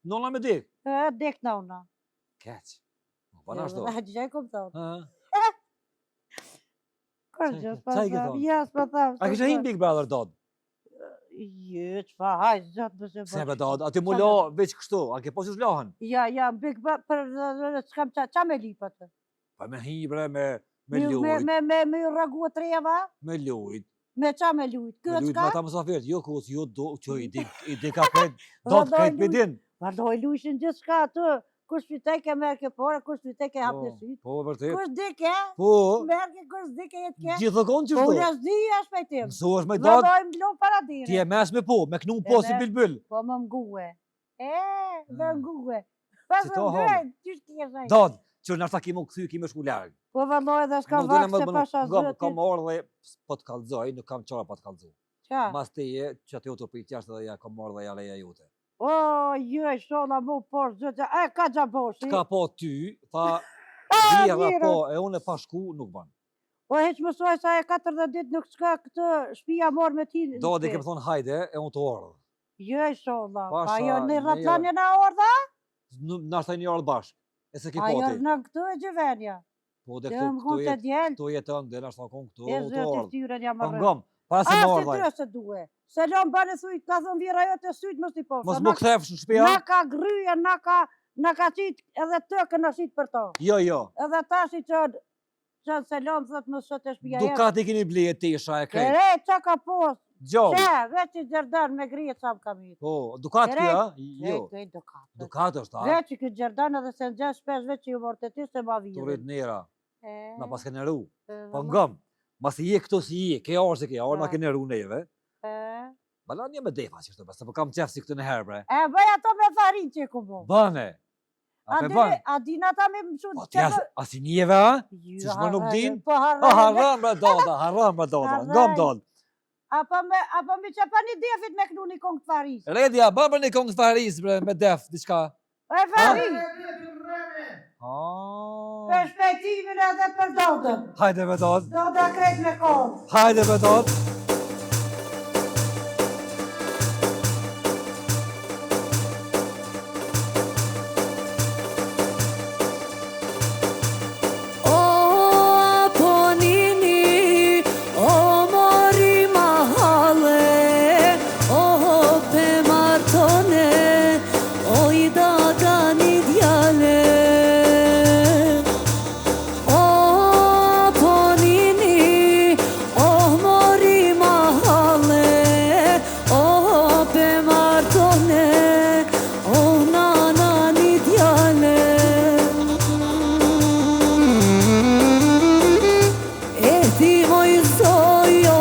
Nona me dek? Dek nona. Keq. Po na shto. A gjë kom thonë. Ha? Kërë Qa- gjë, qa i ke s'pa thonë? ja, s'pa thamë. A kishe hin Big Brother dot? Jë, qfa, haj, zëtë më se Se be dot, a ti mu lo veç kështu, a ke posi shlohen? Ja, Big Brother, për s'kam qa me lipa të? Pa me hi bre, me lujt, Me ragu të reva? me lujt. Me qa me lujt? Me Këtë lujt s'ka? me ta mësafirt, jo kus, jo do, që i di ka krejt, do të krejt me din. Vardoj lushin gjithë shka të, kush fitej ke merë ke pore, kush fitej ke hapë në sytë. Po, vërtet. Kush dike, Po, merë ke kush dike jetë ke. gjithë konë që Po shto. unë as di as pejtim. Mësu është me dot, Vardojmë lo para dire. ti e mes me po, me knu po si Edhe- bilbil. Po më mguhe. Më mguhe. Si Pas to më hom? mguhe, qysh t'ke zaj. Dot, që nërta ki më këthy, ki më shku largë. Po valloj edhe s'ka Nuk dole vak se më pasha zëtit. kam orë dhe po të kalzoj, nuk kam qara po të kalzoj. Qa? Mas te je, që atë jote për i tjashtë dhe ja kam orë dhe ja leja jote. O, joj, shola mu por zëtë. Ka gjaboshi. Ka po ty, tha, Ah, vjera mira. po, e unë e pa shku, nuk ban. Po heq mësoj sa e 40 ditë nuk s'ka këtë shpia morë me ti. në Do dhe shtëpi. kem thonë hajde, e unë të orë. Joj, shola. Pa Pasha, jo në ne ratlanje na orda? Na shtaj një orë bashkë, e se ki A jo poti. në këtu e gjëvenja. Po dhe Dhe më këtu kënë të djelë. këtu jetën, dhe na shtaj konë këtu, E unë të zëtë i orë. shtyren jam Po arrë. ngom, para se A, më si orë të se duhe. Se lom bane thujt, ka thonë vjera jo të sytë mos t'i posha. Mos më kthefsh në shtëpia? Na ka gryja, na ka qitë edhe tëkën në qitë për to. Jo, jo. Edhe tashi që se lom thot më sot e shpia jemë. Dukat i keni bli e tisha e krejt. Kere, qa ka posë? Gjo. Që, veç i Gjerdan me grije sa më kam hitë. Po, dukat Kere, kjo, jo. Kej dukat. Dukat është, a? Veç i këtë Gjerdan edhe se në gjesh shpesh veç i u morë të ti se ma Tu vijë. rrit nera, na pas kene ru. Po Po ngëm, mas i je këtu si je, ke orë se ke orë, na Ah. kene ru neve. Balan një me defa që shtu, se po kam qef si këtë në herë, bre. E, bëj ato me farin që ku bo. Bane. A pe ban? A din ata me më shumë Po ti asi njeve, a? Jo, Si shma nuk harrejnë, din? Po A harrejnë. harram bre dota, harram bre dota, ngëm dot. Apo me që pa një defit me kënu një kongë të faris. Redja, bën për një kongë të faris, bre, me def, diçka. E faris, Ah. për shpejtimin edhe për dodën. Hajde me dot, Doda krejt me kohë. hajde me dot. O Aponini, o mori mahale, o pe martone, o i dagani djale. O Aponini, o mori mahale, o pe martone, o nanani djale. E ti moj zojo,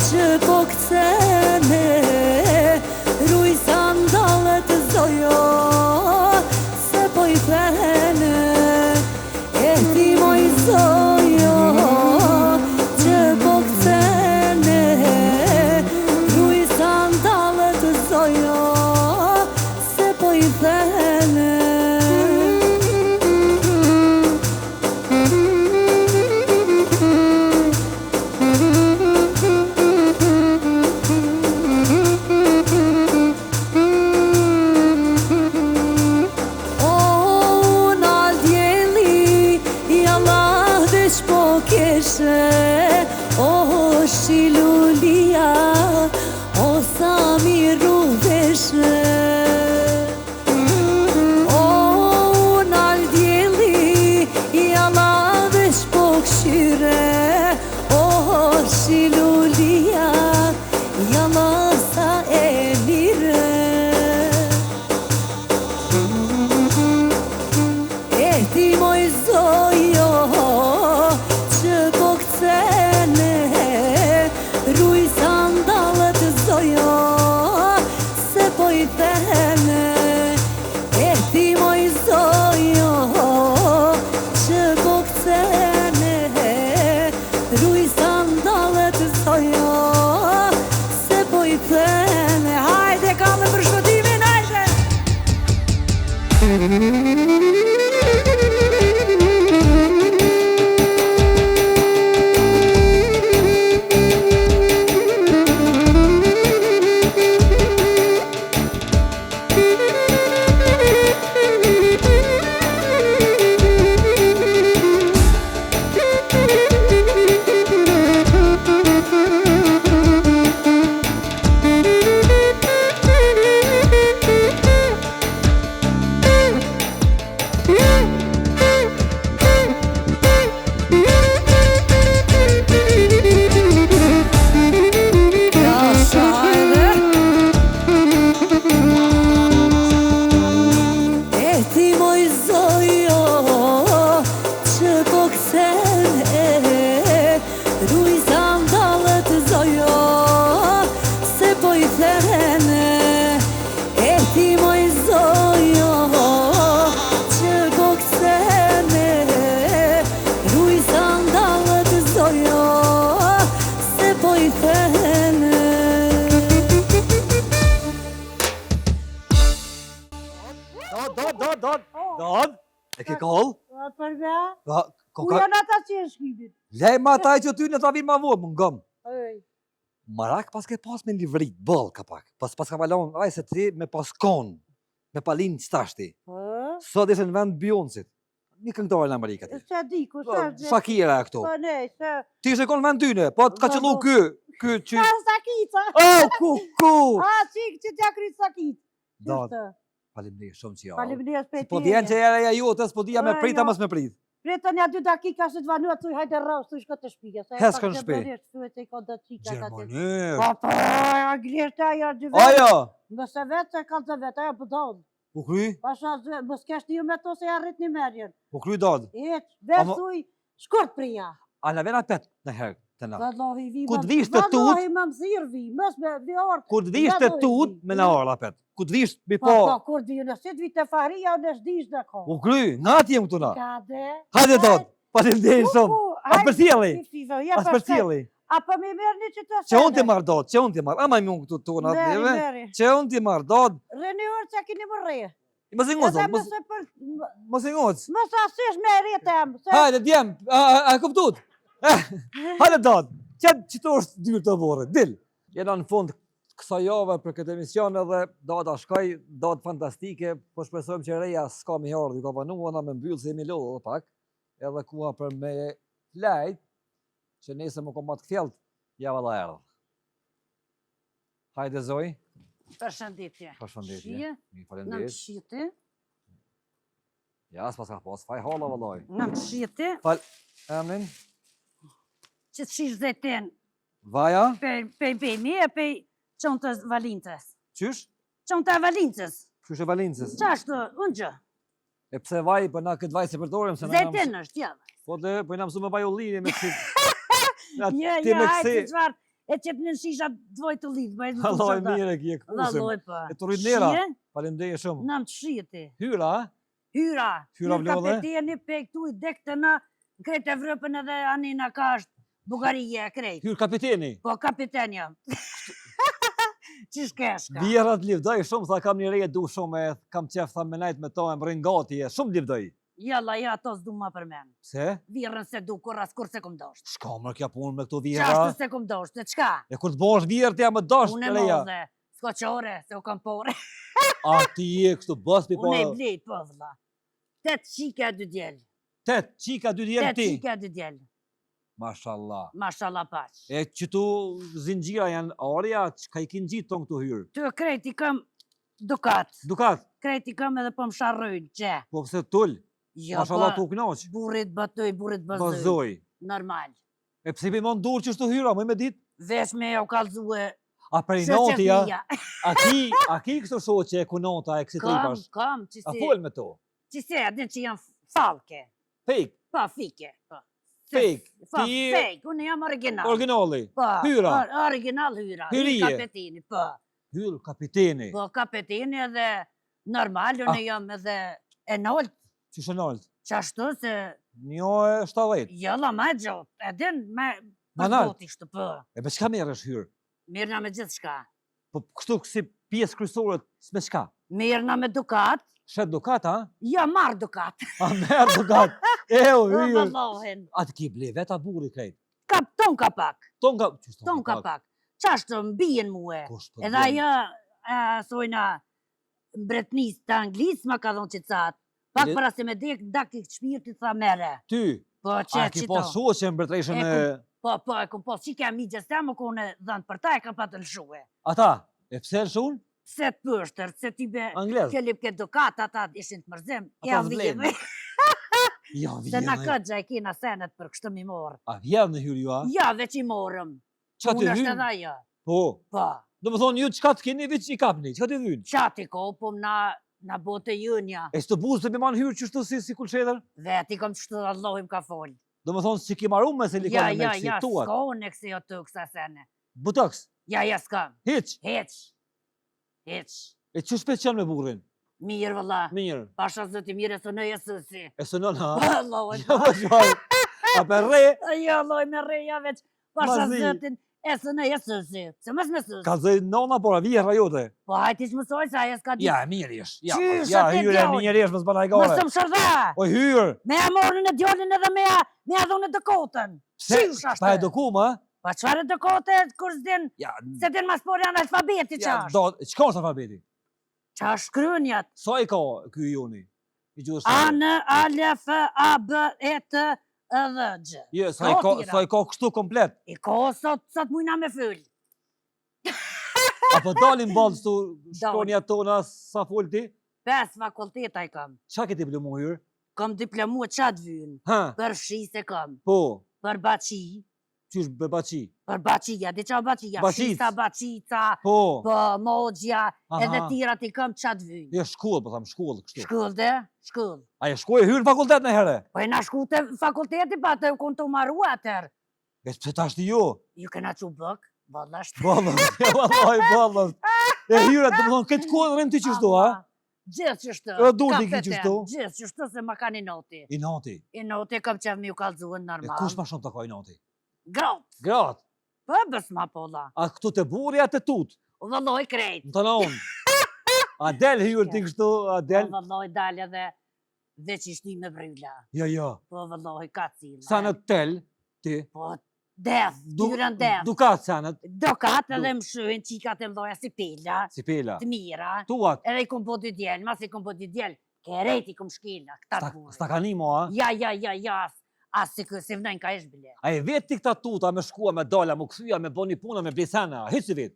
që po këcene, ruj sandalet zojo, se po i thene. E ti moj zojo, që po këcene, ruj sandalet zojo, se po i thene. O na djeli, jalla veç po keshe, o shilulia E ke koll? Për me? Ku Koka... janë ata që e shkipit? Lej ma taj që ty në ta vinë ma vojë, më ngëm. Ej. Marak pas ke pas me livrit, bëll ka pak. Pas ka valon, aj se ti me pas kon, me palin qtashti. Sot ishe në vend Beyoncé. Një këngëtare në Amerikat. Se di, ku se? Shakira e këto. Po ne, se... Ti ishe kon në vend dyne, po të ka qëllu ky që... Ka Sakica! Oh, ku! Qik që t'ja kryt Sakit. Dad, faleminderit shumë që javë. Faleminderit për Po vjen që era ja jotës, po dija me prita mos me prit. Prita një 2 dakika se të vanua të hajde rrës, të shko të shpike. Hes kanë shpi. Gjermanisht. Po, anglisht ajo dy vetë. Ajo! Mëse vetë se kanë të vetë, ajo pëdodhë. U kry? Pasha, mës kesh një me to se ja rrit një merjen. U kry dad. Vetë thuj, shkurt prija. A në vena pet në herë të na. Vallahi vi. Ku të vish të tut. Vallahi më mësir vi, mës me vi orë. Ku të vish të tut, me na orë apet. Ku të vish, bi po. Po, kur të vjen, si të vite faria, në shdish dhe ko. U kry, nga ti jem këtu na. Kade. Hajde dad, faleminderit shumë. As për sjellje. As për sjellje. Apo më merr një çto. Që unë ti marr dad, që unë ti marr. Ama më këtu tona neve. Që unë ti marr dad. Reni orë çka keni morrë. Mos e ngoz, mos e ngoz. Mos asesh me rritem. Hajde djem, a kuptot? Hajde dad. Çto është dyrë të vorrë. Dil. Jena në fund kësaj jave për këtë emision edhe data shkoj, datë fantastike, po shpresojmë që reja s'ka mi ardhi, ka vanua na me mbyllë se jemi lodhë dhe pak, edhe kuha për me lejt, që nese më komat këthjelt, java la erdhë. Hajde Zoj. Përshëndetje. Përshëndetje. Mi Në falenderit. mshiti. Ja, s'pas ka pas, faj hala vëllaj. Në mshiti. Emnin? Që të shish zeten. Vaja? Pe mi e pe qëntës valintës. Qysh? Qëntë valintës. Qysh e valincës? Qashtë, unë gjë. E pse vaj, për na këtë vaj se përdorim, se na Zeten është, ja. Po dhe, po i na mësu me vaj ollinje me këtë. Ja, hajtë që qvarë. E qëtë në shisha dvoj të lidhë. Alloj mire kje këpusim. Alloj pa. E të rritnera. Falemdeje shumë. Në më të shiti. Hyra, Hyra. Hyra vlodhe. Kapeteni pe këtu i dek të në kretë Evropën edhe anina ka është Bugarije e krejtë. Hyr kapiteni. Po, kapitenja. Qish keshka? Vjerat livdoj shumë, sa kam një reje du shumë, kam qef tha me najt me to, e më ringati, shumë livdoj. Jalla, ja, ato s'du ma për men. Pse? Virën se du kur as kur se kum dosht. Shka mërë kja punë me këto vjera? Qashtu se kum dosht, se qka? E kur të bosh vjerë të jam më dosht Unë e reja. modhe, s'ko qore, se u kam pore. A ti e kështu bës pi po... Unë e blejt, po vëlla. 8 qika 2 djel. 8 qika 2 djelë 8 ti? qika 2 djel. Mashallah. Mashallah paq. E qëtu zingjira janë arja, që ka i kinë gjitë tonë këtu hyrë? Të krejt i kam dukat. Dukat? Krejt i kam edhe po më sharrojnë, që. Po pëse tull? Jo, Mashallah po, tu knaq? burit batoj, burit bazoj. Bazoj. Normal. E pëse i mon dur që shtu hyra, më me dit? Vesh me ja u kalzue A për i noti, ja? shoqefia. A ki kështu shoqe e kunota e kësi tripash? Kam, A fol me to? Qise, adin që janë falke. Fake, Po, fike. Po. fake. Po, Ti fake, unë jam original. originali. Po, Hyra. Original hyra. Hyrije. Kapetini, po. Hyr kapiteni. Po, kapetini edhe normal, unë jam edhe e noltë. Që shënalt? Qashtu se, Njo e 70. jalla ma gjotë, edin me Manalt. përboti shtë, po. E me qka merë është hyr? Mirëna me gjithë shka. Po kështu kësi pjesë kryesore me qka? Mirëna me dukat, Shet dukat, ha? ja marë dukat. A merë dukat? O, Eo, hyr. vëllohin. A të ki ble, veta buri krejt. Kap, ton ka pak, Ton ka... Qështë ton ka pak. Qashtu mbijen muhe. Kusht po Edhe ajo, sojna, mbretnis të anglis ma ka dhonë që catë. Pak Le- para se me dek, dak i shpirti tha mere. Ty, Po, a që ki qito. pas shoqe mbretreshen E e... Po, e kum pas, që ke amigjes ta më kone dhënë për ta, e kam pa të lëshue. Ata, e pse lëshun? Se të pështër, se ti be, Anglez. kelip ke dukat, ata ishin të mërzim. Ata Ja zblenë. vjedhe. Ja, Se na vjen. këtë gjaj kina senet për kështë mi morë. A vjen në hyr ju, a? Ja, veç i morëm. Qa të Unë është hyn? edhe ajo. Po. Po, Do më thonë, ju qka të keni, veç i kapni, qka të hyn? qati ko, po na bote jënja. E së të buzë të me manë hyrë qështu si kulqeder? Veti kom qështu Allahim ka folë. Do më thonë, si ki maru me se li ka në me kësi, Ja, tuat. s'ka unë e kësi o të kësa sene. Butoks, Ja, s'kam. hiq. Heq. E që shpet qanë me burin? Mirë, vëlla. Mirë. Pasha zëti mire së në jesësi. E së nën, ha? Allahim. Ja, më shvaj. A për re, Ja, Allah, me reja veç. Pasha Mazi. zëtin. se në jesësi, se mës me sësi. Ka zë nona pora, vjerra jote. Po hajti që mësoj se aje s'ka di. Ja, mirë jesh. Ja, Qysh, ja, atë hyre, djallë. mirë jesh, mos bëna gare. Mësëm shërda. O hyr. Me ja morën e djallin edhe me ja dhune dëkotën. Qysh ashtë? Pa e dokum, ha? Pa qëfar e dëkote, kur s'din, Ja, se din mas por janë alfabeti ja, qash. çka është alfabeti? Qash krynjat. Sa i ka ky joni? I gjuhës A, së. N, A, L, F, A, B, E, T, E, Dhe, G. Jo, sa i ka kështu komplet. I ko sot mujna me fyll. Apo dalin ballë këtu shkronja tona sa fol ti? 5 fakulteta i kam. Çka ke diplomu hyr? Kam diplomu qatë vynë. Ha, Për shi se kam. po, Për baci. qysh bebaçi? Për bacia, di qa bacia? Bacic. Shisa, bacica, Po. po mogja, edhe Aha. tirat i kam qatë vynë. Jo shkollë, po tham shkollë kështu. Shkullë, shkullë. A e shkoj hyr në fakultet në herë? Po e na shku të fakulteti pa të kun të maru atër. E pse tash ti jo? Ju kena që bëk, ballasht. Ballës, vallaj ballës. E hyra, do të thonë këtë kohë rën ti qështu, ha? Gjithë qështu. E dur t'i ki qështu? Gjithë qështu se ma kanë i noti. I noti. I noti kam qef mi u kalzuën E normal. kush ma shumë të ka i noti? Gratë. Gratë. Po bës ma pola. A këtu të buri, a të tut? U vëlloj krejt. Në të unë. A del hyr ti kështu, a del? Po vëlloj dalë edhe veç ishti me bryla. Jo, jo. Po vëlloj ka cilë. Sa në tel, ti? Po def, dyrën def. Dukat sanët, Dokat edhe më shuhin qikat e mdoja si pela, si pela. të mira. Tuat, Edhe i kom po dy djelë, mas i kom po dy djelë, kerejt i kom shkila, këta të burë. stakanimo, a? Ja, as si kësi vnojnë ka ish bile. A e vet ti këta tuta me shkua, me dala, mu këthyja, me boni puna, me blisana, hiç si vet.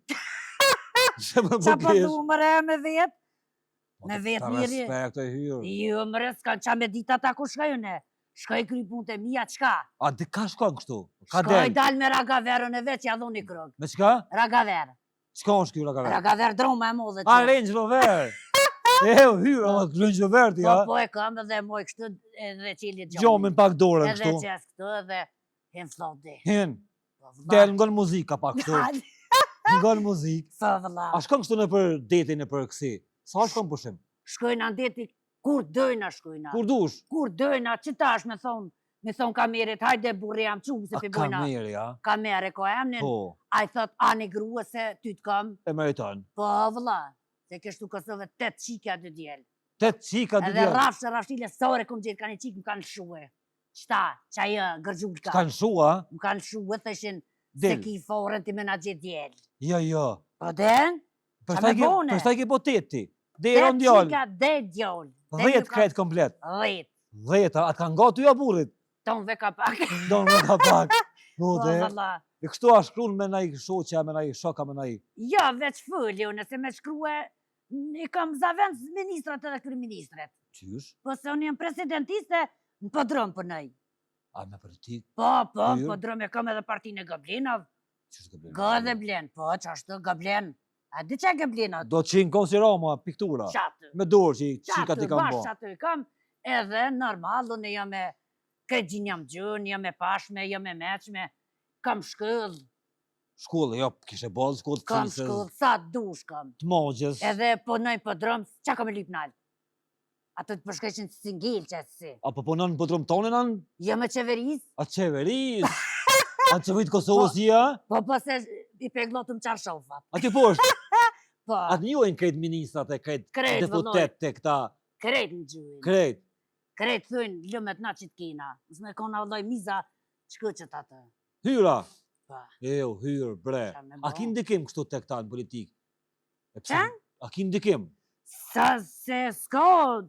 Që më Qa po bukesh. du mëre me vetë? Me vetë Ta miri. respekt e hyr. Jo mëre, s'ka qa me dita ta ku shkajune. Shkaj kry punë të mija, qka? A di ka shkon kështu? Ka Shkaj del? dal me ragaverën e vetë që ja dhoni krog. Me çka? Ragaver. Çka është ky ragaver? Ragaver droma e modhe A që. Range Rover. E hyr, a Range Rover ti, a? Po e kam edhe moj kështu edhe qili Gjomin pak dorën Edhe kështu. qes këtu edhe hin flodi. Hin, Po, del ngon muzika pak kështu. Dal. Ngon muzik. Po vëlla. A shkon kështu në për detin e për kësi? Sa shkon pushim? Shkojna ndeti, kur dojna shkojna. Kur dush? Kur dojna, që tash me thon kamerit, hajde burri jam qu, se A pi bojna kameri, a? kamere ko emnin. Po, A i thot, ani grua se ty t'kam. e meriton. Po vëlla, se kështu Kosovë 8 qika dy djelë. Te qika dy Edhe djerë. rafshtile, sore kom gjithë, kanë i qikë më kanë shue. Qta, qa jë, gërgjulka. Kanë shua? Më kanë shue, thëshin, se Del. ki forën ti me na gjithë djelë. Jo, jo. Po den, qa me bone? Për shtaj ki po teti. Dhe 8 ron djallë. qika, dhe djallë. 10 kret komplet. 10. 10, atë kanë gatu ja burit. Ton ve ka pak. Do në ka pak. Po Note. valla. E kështu a shkruan me naj shoqja, me naj shoka, me naj... Jo, veç fëlli, unë se me shkrue, i kam zavend ministrat edhe kryeministret. Qysh? Po se unë jem presidentiste, në podrom për nëj. A me politik? Po, Ju? në podrom e kam edhe partinë e Gablinov. Qysh ka blen? Ga dhe blen, po, qashtu Gablen. A di që Gablinot? Do qenë konsiderama, piktura. Qatë. Me dorë që i qika ti kanë bo. Bashkë aty kam, edhe normal, unë jam me këtë gjin jam gjën, jam me pashme, jam me meqme, kam shkëll, Shkollë, jo, kishe bolë shkollë të kam cilësës, shkëll, sa dush kam. të mogjes. Edhe po nëj podrom, qa kam e lip nalë? Ato të përshkeshin singil që si. Apo punon në podrum tonin anë? Jo me qeveris, A qeveris? A qeverit Kosovës ja? po se i peglotëm qarshofat. A ti poshtë? Po, A të njojnë krejt ministrat e krejt Krejt, deputet të këta? krejt në gjujnë. Krejt. Krejt thujnë lëmet na që t'kina. Nësme kona vëlloj miza, qëqët atë. Hyra. Pa. Jo, hyrë, bre. Qa me A bo? ki ndikim kështu të këta në politikë? E pse- Qa? A ki ndikim? Sa se s'ka,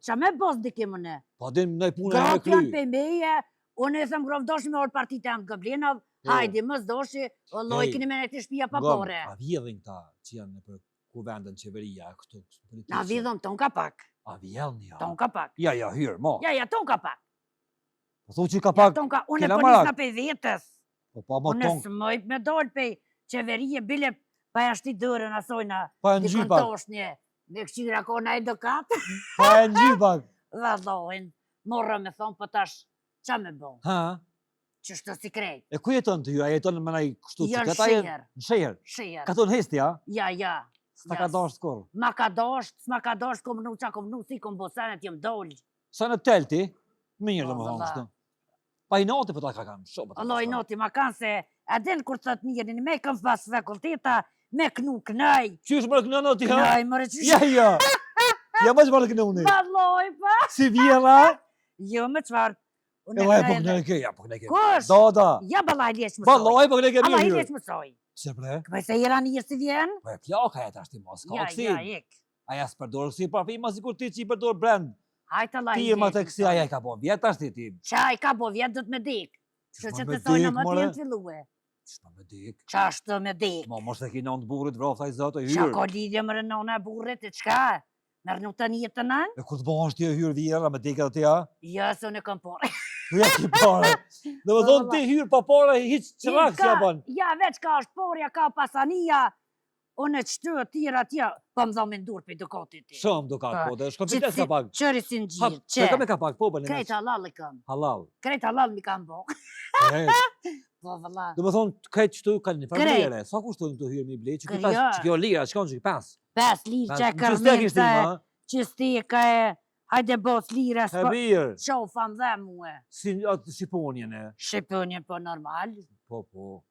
qa me bos dikim unë? Pa din nëj punë e me Gratë janë kry. pe meje, unë e thëmë grov doshi me orë partit e në Gablinov, Jo. hajdi mës doshi, o loj Ej, kini me në të shpia pa Gom, pore. A vjedhin këta që janë në për kuvendën qeveria, kështu politikë. Na vidhëm ton ka pak, A vjedhin, ja. ton ka pak. Ja, hyrë, mo. Ja, ton ka pak. Po thu që ka Ja, pak, ton ka, unë e kena po marak. nisna pe vetës. po pa mo Unë ton, s'moj me dollë pe qeverije, bile pa jashti dërën asojna, pa e di në pak, këntosh një, dhe këqyra kona e dokat, pa e në pak. vëllohin, morë me thonë, po tash, qa me bo, Ha? që shtë si krejt, E ku jeton të ju? A jeton me naj kështu Jo, që në këta jenë? Sheher. Në Sheher. shirë, Ka tonë hesti, ja? ja, Sta ka Jas. dasht kur. ma ka dasht, s'ma ka dasht, kom nu, qa kom nu, si kom bosenet jem dollë, Sa në telti, mirë Po, dhe më thonë valla. kështu. Pa i noti për ta ka kanë, shumë. Allah i noti, ma kanë se A din kur thot njërin, me kam pas fakulteta, me knu knaj. Qysh më rëkënë ti, ha? Knaj, më rëqysh. Ja. Ja më që më rëkënë unë. Valoj, pa. Si vjela? Jo, me qfarë. E vaj, po këne ke, ja, po këne ke. Kush? Da. Ja, balaj lesh më soj. Baloj, po këne ke Balaj mirë. lesh më soj. Pse bre? Këpaj se jera një si vjen? Po e plaka e tash ti mos, ka Ja, kësin. ik. Aja s'përdor si parfima si kur ti që i përdor brand. Hajta la Ti e ma të kësi, aja i ka po vjet tash ti. Qaj ka po vjet do të me dik. Që Shma që me të thojnë dik, më more? t'jen të filluë. Shma me dik. Qa është me dik? Ma mos e ki në burit vrafta i zotë e Qa hyrë. ka lidhje më rënona e burrit e qka? Mërë nuk të një të nën? E kur të bëhash ti e hyrë vjera me dik edhe ti, ha? Ja, se unë kam por. Ja ki pare. Dhe më thonë ti hyrë pa pare, hiq qërak që ja ban. Ja, veç ka është porja, ka pasania. Unë qëtë të tjera tja, po më dhomin dur për dukatit ti. Shumë dukat po, dhe shkon fites ka pak. Qëri si në Ha, gjirë, që kam e ka pak, po bënë. Krejt halal i kam. Halal. Krejt halal mi kam bo. Po, vëlla. Dhe më thonë, krejt që tu kanë një Krejt. farmere. Sa kushtojnë të hyrë mi ble? Që Krejt. kjo lira, që kanë që 5. 5 lirë që e Që s'te kishtë kërmete, ima, që steka e, hajde bos lira, e mirë. qofam dhe muë. Si atë Shqiponjen e. Shqipënje po normal. Po.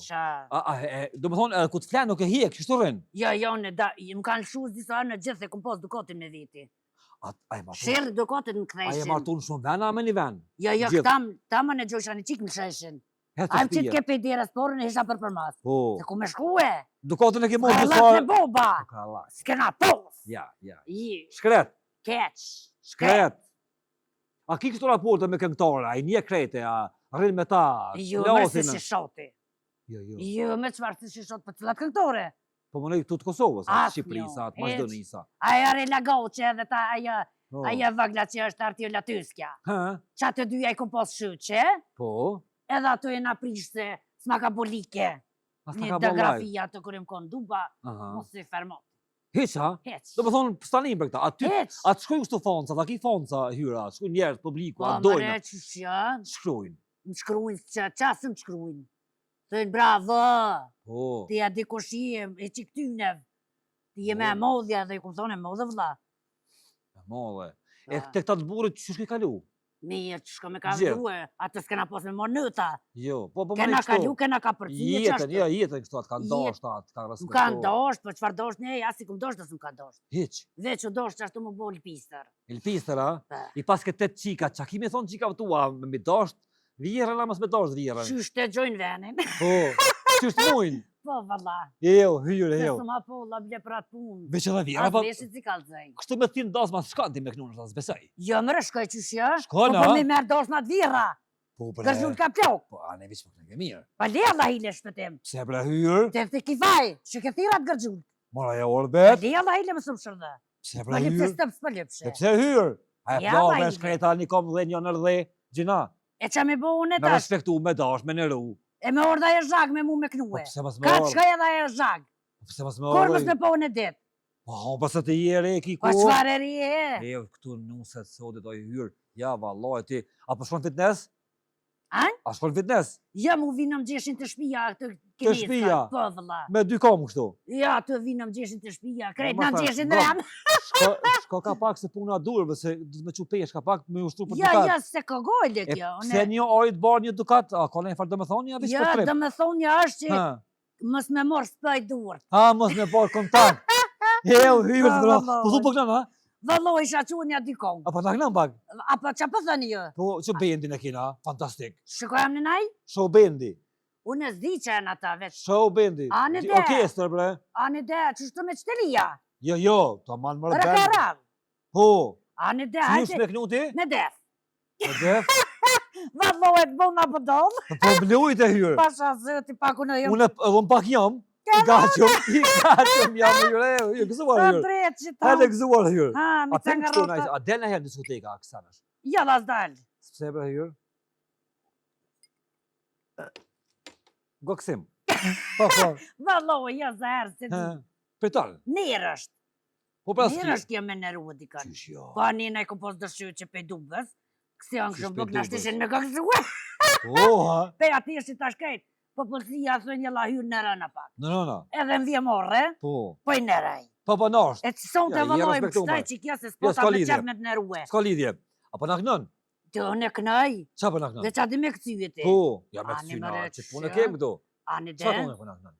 Qa? Do më thonë, ku të flenë nuk e hiek, kështu rrinë. Jo, më kanë lëshu disa në gjithë se kum pos dukatin me viti. A e martun? Shirë dukatin në A e kreshin. martun shumë vena me një ven? Jo, Gjithë. këtam në gjosha në qikë në sheshin. Hetë A më qitë shtije. ke pejderës porën e isha për mas. Po. Se ku me shkue. Dukatën e ke mos Krallat gjithë me boba. Krallat. S'kena pos. Ja. I, Shkret. keq. Shkret. A ki kështu raporte me këngëtare? A i një krete? A rrinë me ta? Jo, mërë se Flasin? si shoti. Jo. Jo, me qëfar se si shot për cilat këngëtore. Po më nejë këtu të Kosovës, As Shqipërisa, jo, atë Maqedonisa. Aja Relagauqe edhe ta Po. aja vagla që është Artio Latyskja. Ha? Qa të dyja i kom pas shyqe, Po. edhe ato e na prishtë se s'ma ka bolike. Asta Një ka bo live. diografia të kërëm kon duba, Aha. mos i fermot. Hiq, ha? Heq. Do më thonë, stanim për këta. Heq. A të shkojnë kështu fonca, a ki fonca hyra, shkojnë njerës, publiku, Po, a mëre dojnë. që shë, Shkojnë. më shkrujnë, qasë më shkrujnë. Thënë, bravo, Po. ti a di koshiem, e që këtynev. Ti je me Po. e modhja dhe i kom thonë e modhë vla. Molle. E të këta të burit që shkoj kalu? Mirë, që shko me ka Gjithë. vdruhe, atë s'kena pos me morë nëta. Jo, po më Kena kështu. kalu, kena ka përci, Jetën kështu atë ka Jetë. ndosht, atë ka Më respektu. kanë dosht, po qëfar dosht ne, asi kum dosht, asë më ka dosht. Hiq. Veç u dosht që ashtu më boli pistër. Il pistër, ha? Pa. I pas këtë qika, qa ki me thonë qika tua, me dasht, vjerën, a mas me dasht vjerën. Qysh të gjojnë venin. Po, qështë mujnë? Po, valla. Jo, hyrë, Se jo. së ma po, la ble për atë punë. Veç edhe vjerë, As pa veshit si kalzej. kështu me tin dasë mas shkan ti me knunë, shtas besaj. Jo, mërë shkoj qysh jo. Shkon, Po a? për me merë dosht ma të vira. Po, bre. Gërgjun ka plok. Po, a ne veç po këne ke mirë. Pa le Allah hile shpëtim. Pse bre hyrë? Te të kifaj, që ke thirat gërgjun. Mora e orë Pa bet. le Allah hile më shumë shërda. Pse Pa bre lipse hyrë? stëpës për lipshe. E pse hyrë? A e Ja, plau vajte. me shkreta një kom dhe një nër dhe gjina. E qa me bo unë e Me tash. respektu, me dash, me nëru. E me orda e zhag me mu me Po knue. pse mas me Ka të orë? shkoj edhe e zhag. Pse mas me Kur mës orë? me po unë e dit. Po, pas të jere, ki ku? Pa qfar e ri e. E, këtu nuset sotit o i hyrë. Ja, vallaj, ti. A po shkon fitness? An? A shkon fitness? Ja mu vinë më gjeshin të shpia të Të shtëpia? Po, vëlla. Me dy kom kështu. Ja, të vinë më gjeshin të shpia. Krejt Ma në thash, gjeshin bro. ram. Shko ka pak se puna durve, se du të me qupesh ka pak me ushtru për Ja, dukat. ja, se ka gojle E kjo. pse një orit bar një dukat, a ka ne farë dhe me thonë, ja, veç Ja, për trip. dhe me thonë një është që Ha, mës me morë spëj durët. ha, mos me par kontakt. Jo, hyrë të bro. vallaj. Po thu po kënë, ha? Vëllo isha që një dikon. Apo ta kënë pak? Apo që për thënë jo? Po, që bendin e kina, fantastik. Shikojam në naj? Show bendi. Unë e zdi që e në ta veç. Show bendi. A, në de. Orkestër, bre. A në de, që shtu me qëtëria? Jo, ta manë mërë bend. Rëkaram. Po, A në de, që ju hajte. me kënu ti? Me def. Po def, Vëllo e të bëna bëdol. po blujt e hyrë. Pasha zëti paku në jo. Unë edhe unë pak jam, i gachëm jam hyrë, jo, gëzuar hyrë. Andret që ta. Hajde gëzuar hyrë. Ha, mi A të tem nga këtu, rota. a del në herë në diskoteka, a kësanash? Ja, las dal. Pse bre hyrë? Goksim. Po, po. Vëllo, ja zërë, se di. Petal. Nirë është. Po pra Nirë s'ki. është kjo me në ruë dikan. Qysh jo. Po anë në i kom pos dëshu që pe dubës. Kësi janë Qysh këshëm pe bëk në dubës? shtishin me këkësue. Po, ha. Pe ati është i tashkejt. Po pëllësia thë një la hyrë në rëna pak. Në. Edhe më vje morre, Po. po i në raj. Po, po, nasht. E që sonë Ja, të i vëllojmë respektuar. kështaj që kja se Jo, s'po s'ka ta me lidhje. qef me të në ruë. S'ka lidhje. Apo na kënon? Të në kënaj. Qa për në kënë? Dhe qa di me këcyje ti? Po, ja me Ani, këcyna, mëre, që punë e që? kemë këto. Ani Qa den, tonë e për në kënë?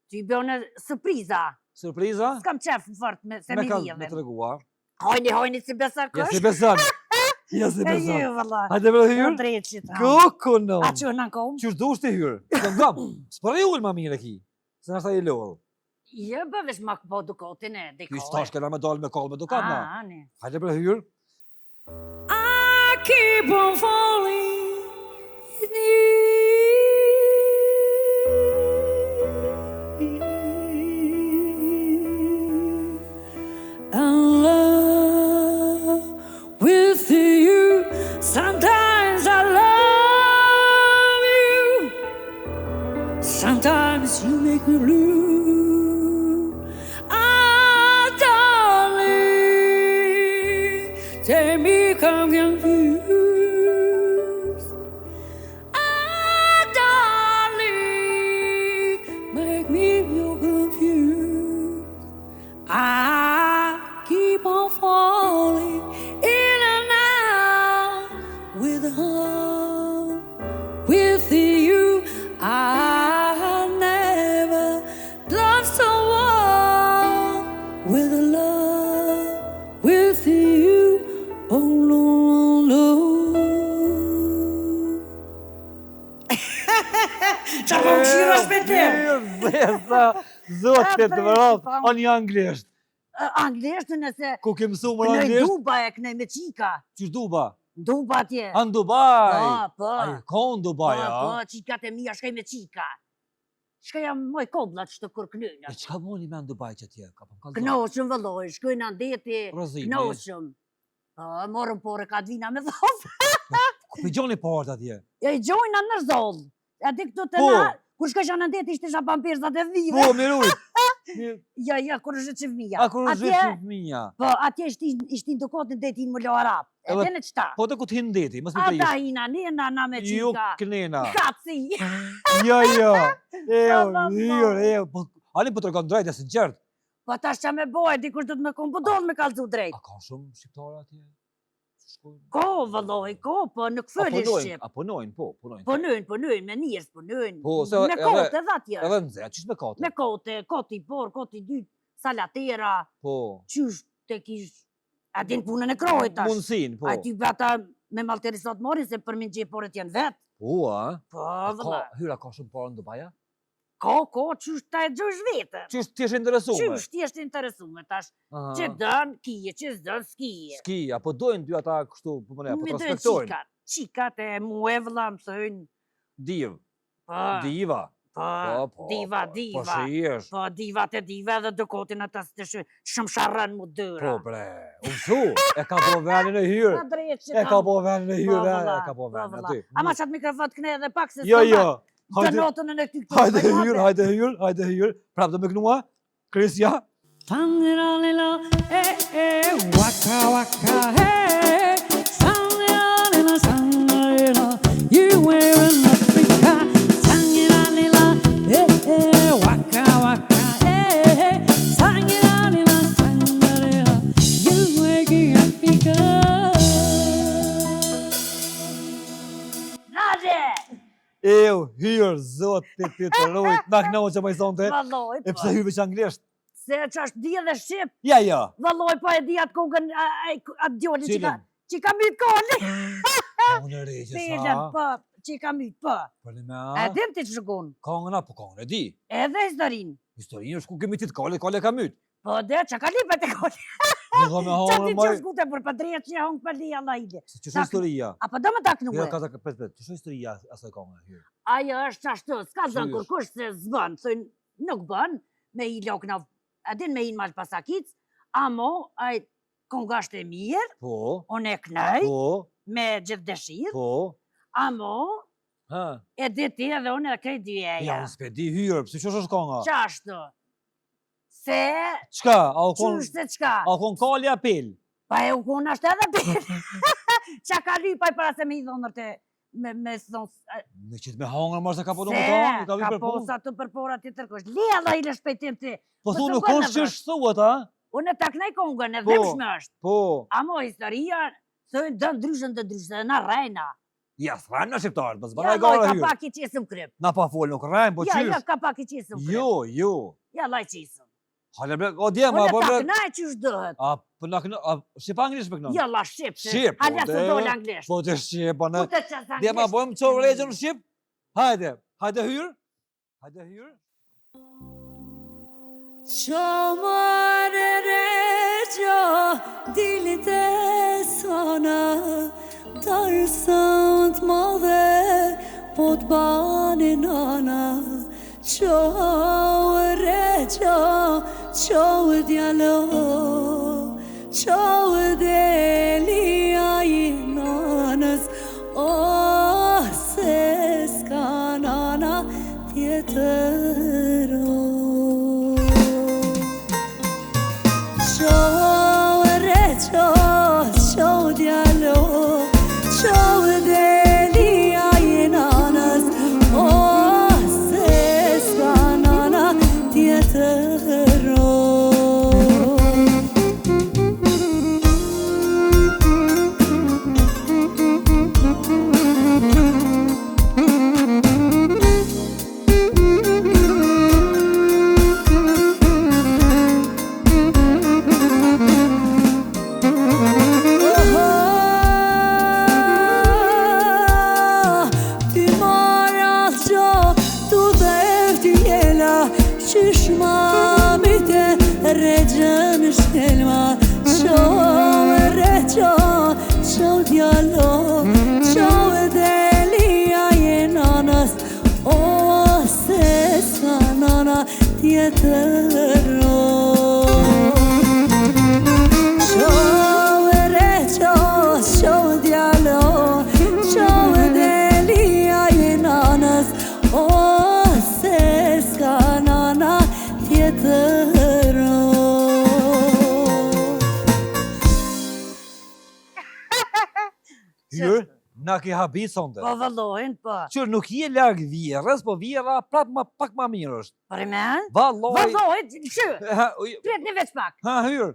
ty bëne surpriza. Surpriza? S'kam qef fort se Me mi ka me vjedhe. të reguar. Hojni si besa Ja kësh. si besan. Ja si E ju, besan. valla. Hajde me Po hyrë? drejqit. Koko no. A që në kom? Qysh du shtë hyrë? Të ngam. S'për e ullë ma mire ki. Se nështë a i lodhë. Je bëvesh ma këpo dukotin e dikoj. Kështë tash kena me dalë me kallë me dukat na. Ani. Hajde për hyrë. I keep on falling and love with you. Sometimes I love you. Sometimes you make me blue. Ah, darling, take me come confused. Ah, darling, make me feel confused. I keep on falling in and out with her, with you. I never loved someone with love, with you. Oh no, no, no. Qa po këshirë është me tem? Zesa, zotit të vërat, anë një anglisht. Anglisht nëse Ku ke mësu më në anglisht? Duba e kënej me qika. Qysh Duba? Duba atje. Anë Dubai. Po. Ai, ka në Dubai, Po, a? qikat e mija shkaj me qika. Shkaj jam moj koblat që të kur E kënyna. qka moni me në Dubai që tje? Ka për kalzat? Knoqëm vëlloj, shkojnë andeti, Rozimi. knoqëm. Morëm pore ka dvina me dhosë. Ku për gjoni partë atje? Ja i gjojna në zollë. A di këtu të Po. na, kur shkoj në andeti ishte isha pampirzat e vive. Po, mirujt. Ja, kur është që fëmija. A kur është Atje- gjithë fëmija? Po, atje ishtin të kotë në detin më lo arab. E Edhe- dhe në qëta. Po të ku t'hin deti, mos me të Ata ishtë. hina, na me Ju qika. knena. Kaci. Jo, jo. Eo, valla. hyrë. Ani po të rëkon drejt e sinqert. Po tash qa me boj, dikush do të me kom, po do me kalzu drejt. A ka shumë shqiptarë atje? Shkojnë? Ko, vëlloj, ko, po në A këfëllin punojnë? Shqip. A punojnë, po, punojnë. Punojnë, me njërës punojnë. Po, se Me edhe- kote dhe atje. Edhe në zeja, qysh me kate? Me kote, koti por, koti dytë, salatera, Po. qysh të kish, a din punën e krojt tash. Mundësin, po. A ty bata me malterisat morin se për min gjeporet janë vetë. Po, a? Po, A vëlla. hyra ka shumë parë në Dubaja? Ko, qysh ta e gjësh vete. Qysh t'jesh interesume? Qysh ti është interesume tash. Aha. Që dën kije, që s'dën s'kije. Ski, apo dojnë dy ata kështu, po më ne, po Mi dojnë transpektojnë. qikat. Qikat e mu e vëlla më thëjnë. Div, Po, diva. po, diva, Po diva. shihesh. Po, divat e diva edhe dokotin ata së të shumë sharran mu dëra. Po bre, umësu, e ka po venin e hyrë. Pa drejt që E ka po venin e Po, hyrë, vëlla, e ka po po, venin vëlla. aty. Ama qatë mikrofon të këne edhe pak se Jo, jo. Të Hajde, notën e në ty këtu. hajde hyrë, hajde hyrë, hajde hyrë. Prap të me kënua. Krisja. Tangeralila, waka waka, hey. Tangeralila, tangeralila, you were in Africa. Tangeralila, waka waka, hey. Tangeralila, tangeralila, you were in Africa. Nade! Hyrë, zotit ti të rujt. Na kënohë që më i sonte. Valloj, E pse hyrë që anglisht? Se që është di edhe Shqip, Ja, ja. valloj, po e di atë kongën, atë djoni Cilin? që ka mytë koni. Unë e regjës, Cilën, po, që ka mytë, po. Për një me E a? dim ti që shkon. Kongën apo kongën, e di. Edhe historin. Historinë është ku kemi ti të kale, kale ka mytë. Po, dhe që ka lipet e koni. Në do me Qa hongë ti më... që shkute për përdreja që hongë për li Allah ide. Se që është historia? Apo do më tak nuk Ja, e. ka, pet, që është historia asaj kongën? Hyrë. Ajo është qashtu, s'ka zënë kur Qysh? kush se zbën, thënë nuk bën, me i lokna, adin me i në malë pasakic, amo, aj kongasht e mirë, Po, unë e knaj, po, me gjithë dëshirë, po. amo, Ha, e diti edhe unë e krej dy ja, eja. unë s'pe di hyrë, pëse që është konga? Qashtu, se, Qka? A u kon... qysh se qka, A u kon kalli apel? pa e u kun ashtë edhe për, qa ka lypaj para se me i dhonër të, me thonë, Në që të me hongër më se ka po do se, më tonë, ka vi ka për punë. posa të përpora të tërkosh, le Allah i le shpejtim të, Po po thu të nuk bënë është që vërë. është thuat, a? unë e taknaj kongën e Po. dhemshme është. Po, Amo historia, Thënë dë ndryshën, na rejna. Ja, s'rajmë në shqiptarët, më Ja, zbana e loj, gara ka hyrë. pak i qesëm kryp. Na pa folë nuk rajmë, po Ja, qysh? ka pak i qesëm kryp. Jo. Ja, loj qesëm. Hale bre, o djema, Unë po ta bre. kënaj që dëhet. A, po na kënë, a, shqip anglisht për kënë? Ja, la shqip. Shqip, Halja po, se de. dole anglisht. Po të shqip, po ne. Ku të qasë Djema, anglisht? po më qovë regjën në shqip? Hajde hyrë. Hajde hyrë. Çamare reca dilit e sana Tarsant madhe pot bane nana Çau reca çau djalo Çau deli ay nanas Oh ses kanana tjetër Ciao recio, ciao dialo, ciao delia inanas, oh se spanana tietero. Reggian scelma, ciao reggio, ciao dialo, ciao delia e nanas, oh se sanana tietero. Ciao reggio, ciao dialo, ciao delia e nanas, oh se sanana tietero. Hyrë, na ke habit sonde. Po vëllohin, po. Qërë nuk je larg vjerës, po vjera prap pak ma mirë është. Për i men? Valloj. Vëllohin, që? Ha, Pret një veç pak. hyrë.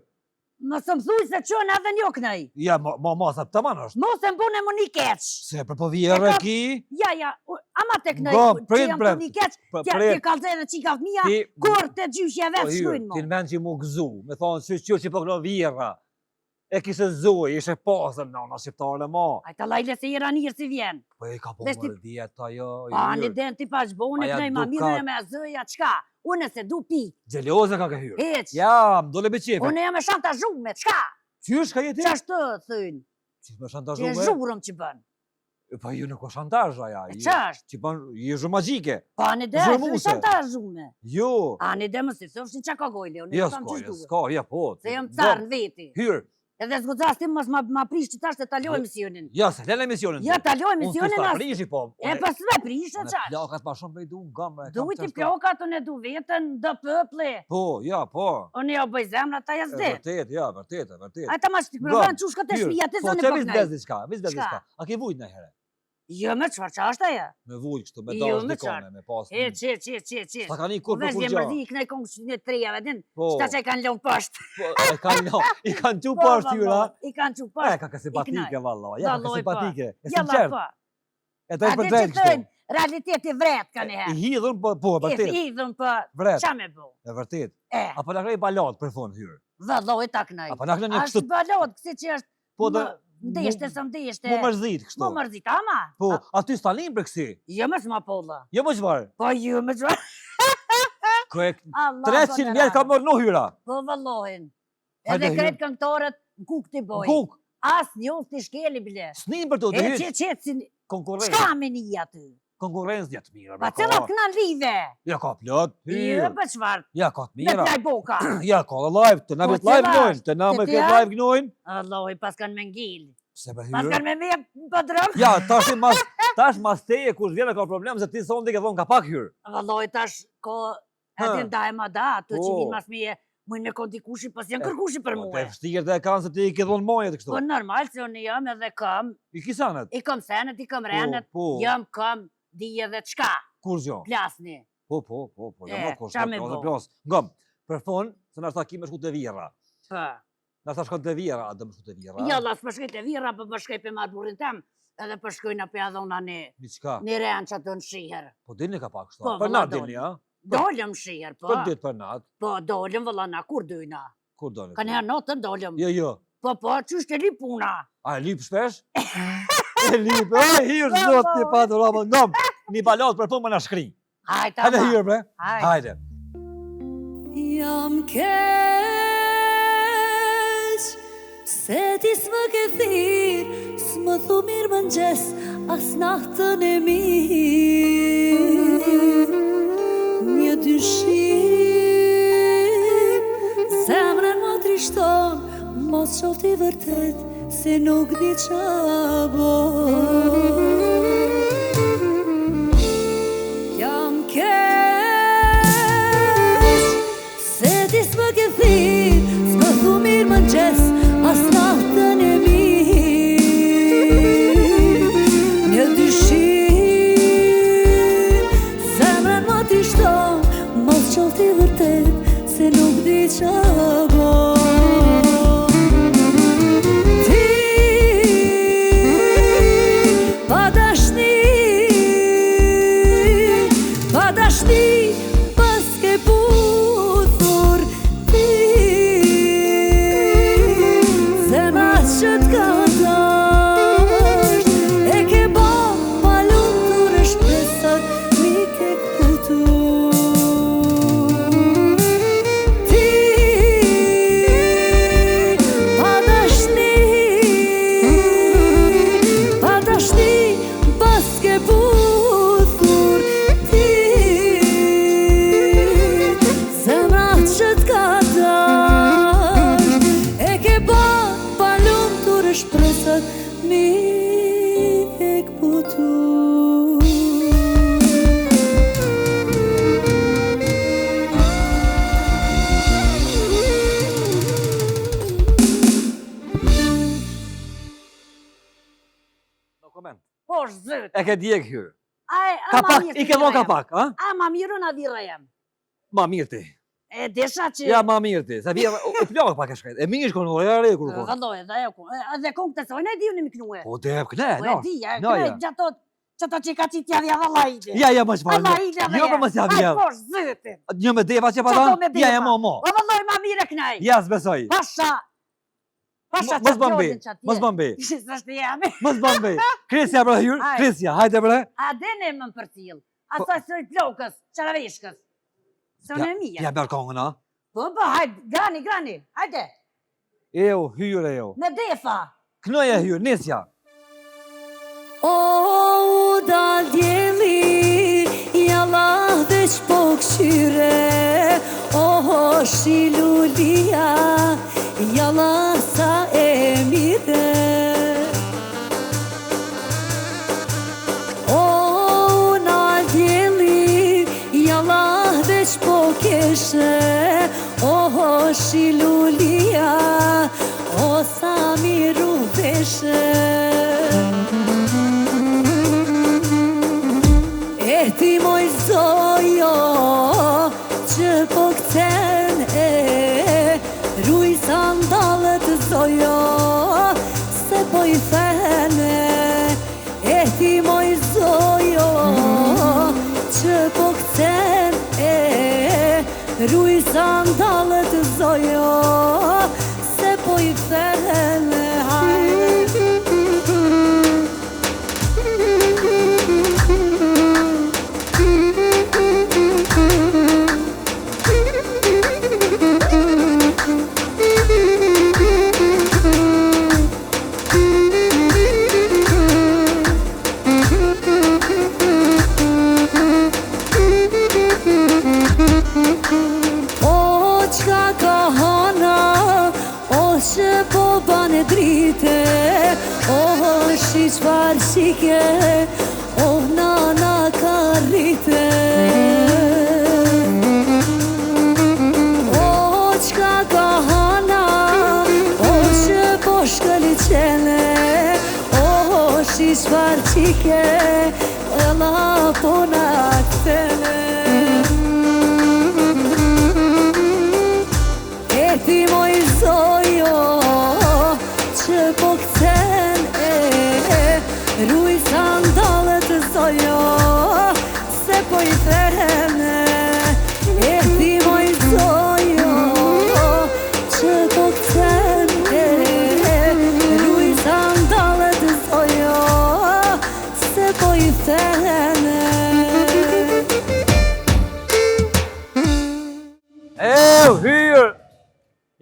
Më së më thuj se qënë edhe një kënej. Ja, ma sa të manë është. Mos e mbune më një keq. Se për po vjerë E ka- ki, Ja, ama të kënej, Go, që prit, jam prit. të një keq, Po, tja prit. të kalzene qika fëmija, Ti- kur të gjyshje po vetë hyrë, shkujnë ti mo. në mend që mu gëzu, me thonë që që po këno vjera. E kishe zuj, ishe pasër në shqiptare ma. Ajta lajle se jera njërë si vjen. Po e ka po Vesh ti- mërë djetë ajo, Pa një hyrë. den ti pa shbone Aja kënej ma duka- mirë me zëja, qka? Une se du pi, Gjelioze ka ke hyrë. heq. Ja, më dole me qefe. Une jam e shantazhume, qka? Qysh ka jeti? Qashtë të thëjnë, Qysh me që e shantazhume? zhurëm që bën. Pa ju nuk o shantazh aja. E qashtë? Që ban, je zhë magjike. Pa një de, Zhurmuse. se shantazhume. Jo. A një de më si, se është që ka gojle, une Ja, e kam s'ka, që ja, shduhe. s'ka, ja, po. Se jam carë në veti. Hyrë. Edhe s'gudzas ti mos ma prish që tash të taloj misionin. Ja, se lene emisionin. Ja, taloj Unë misionin s'ta as... prishi, po. E pas me prish e Unë qash. plakat ma shumë me du në gamë. Duhet i plokat, unë e du vetën, dë pëple. Po, ja, po. Unë jo bëj zemra, ta E jas dit. vërtet, ja, vërtet, e vërtet. A ta ma që t'i Gam, përvan qushka të hyrë. shpija, të Po, zonë që e vis pëknej. diçka, vis Çka? diçka. A ke vujt në herë? Jo me qëfar qa është aja? Me vujt kështu, me Jo, dash me dikone, qartë. me pas. Që. Sa ka një kur për Vesh kur vje gja. mërzi i kënej kongë që një trejave, din. Po, Shta që i kanë lënë pësht. po, e kanë no, i kanë tu Po, pas valla, tyra. I kanë që E, pësht. ka simpatike, valla. Ja, ka Valloj, po. simpatike. E Jalla sinqert. po. E të e A për dhe që drejt kështu. thënë, realiteti vret ka një I herë. hidhën, po, e I vërtet. idhën për Vret, qa me bo. e vërtet. E, Apo na krej balat për fund hyrë. vëlloj ta kënej. Apo na krej një Ashtë kështu, balot, kësi që është po dhe ndeshte së ndeshte. mu mërzit kështu. Mu mërzit, ama? Po, aty stalin për kësi. Jo më s'ma polla. Jo më qëvarë. Po jo më qëra. Ko e Allah, 300 vjetë ka mërë në hyra. Po vëllohin. Hajde, Edhe hyr. kretë këngëtorët në kuk t'i boj. Kuk, As njën t'i shkeli bile. snin për të E të që hyç. që si... Konkurencë. Qka me një aty? Konkurencë djetë mira. Pa cilat këna live? Ja ka plot, Jo hyrë. për qëfar? Ja ka të Me mira. t'laj boka. Ja ka dhe live, të na Po, vetë live cilat? gnojnë. Të na Të me tja? këtë live gnojnë. Allah, i pas kanë me ngil. Se me Pas hyrë. kanë me për drëm. Ja, tash mas teje kur vjen e ka problem se ti sondi ke thonë ka pak hyrë. Allah, tash ko... Ha. Edhe nda e ma da, ato që Po. vinë mas me... Mujnë me konti kushi, pas janë kërkushi për Po, muë. te vështirë dhe e kanë se ti i ke thonë mojet kështu. Po normal, se unë jam edhe kam, I kisanet. i kam senet, i kam renet, Po, jam kam, di edhe qka, kur gjo. plasni. Po, E, jam o kush. qa me bo? Ngom, për fond, se në është takime shku të vjera. Po. Na tha shkon të vjera, a do më shku të vjera? Jalla, s'pë shkoj të vjera, po shkoj për madurin tem, edhe për shkojnë për adhona një renë që atë në shiher. Po dilni ka pak shto, Po, për valla, natë dilni, a? Dollëm shiher, po. Për ditë për natë. Po, dollëm, valla, na, kur dujna? Kur doni? Ka një notën dollëm. Jo. Po, që shte li puna? A, e lip shpesh? E lip, hirë zot një patë rama, ngom, një balat për punë më në shkri. Hajde, Hajde hirë, bre. Hajde. Jam keq, se ti s'më ke thirë, s'më thu mirë mëngjes, as nahtën e mirë. Një dyshim, zemrën më trishton, mos qofti vërtet, se nuk di qa bo. Jam keq, se ti s'më ke thirë, s'më thu mirë mëngjes, as nahtën e mirë. Një dyshim, zemrën më trishton, mos qofti vërtet, se nuk di qa bo. Po, zët. E ke djek hyrë. Ka pak, i ke ka pak, a? A, ma mirë në adhira jem. Ma mirë ti. E desha që... Ja, ma mirë ti. Se vija, e plakë pak e shkajt. E mirë shkonë, e re kur konë. Vëlloj, dhe kongë të sojnë e diju në miknue. Po, dhe këne, Po, e di, këne gjatot që të që ka qitë javja valla ide. Ja, më shparë. Valla ide dhe jo për më s'javja. Aj, po, zëtë. Një me deva që pa ta? Ja, mo. O, vëlloj, ma mirë e kënaj. Ja, s'besoj. Pasha Mos bambi, mos bambi. Sështë jemi. Mos bambi. Krisja bre hyrë, Krisja, hajde bre. A dene më më përcil. A sa së plokës, qaraveshkës. Së në mija. Ja bërë kongën, a? Po, hajde, grani, hajde. Eo, hyre eo. Me defa. Knoja hyrë, nisja. O, dal djeli, jalla veç po këshyre. O, shilulia, jalla sa e mire. O, nal djeli, jalla veç po keshe. O, shilulia, o sa miru veshe. E ti moj zojo, që po këtën e ruj sandalët zojo, se po i fene. E ti moj zojo, që po këtën e ruj sandalët zojo, se po i fene. Qfar shike, oh nana ka rrite. Oh qka ka hana, oh që po shkëlli qene. Oh shi qfar qike, e la po na këtene. E ti moj zojo, që po këthen ruj sandalët zojo se po i thene e ti moj zojo që po këthen ruj sandalët zojo se po i thene. Hyrë!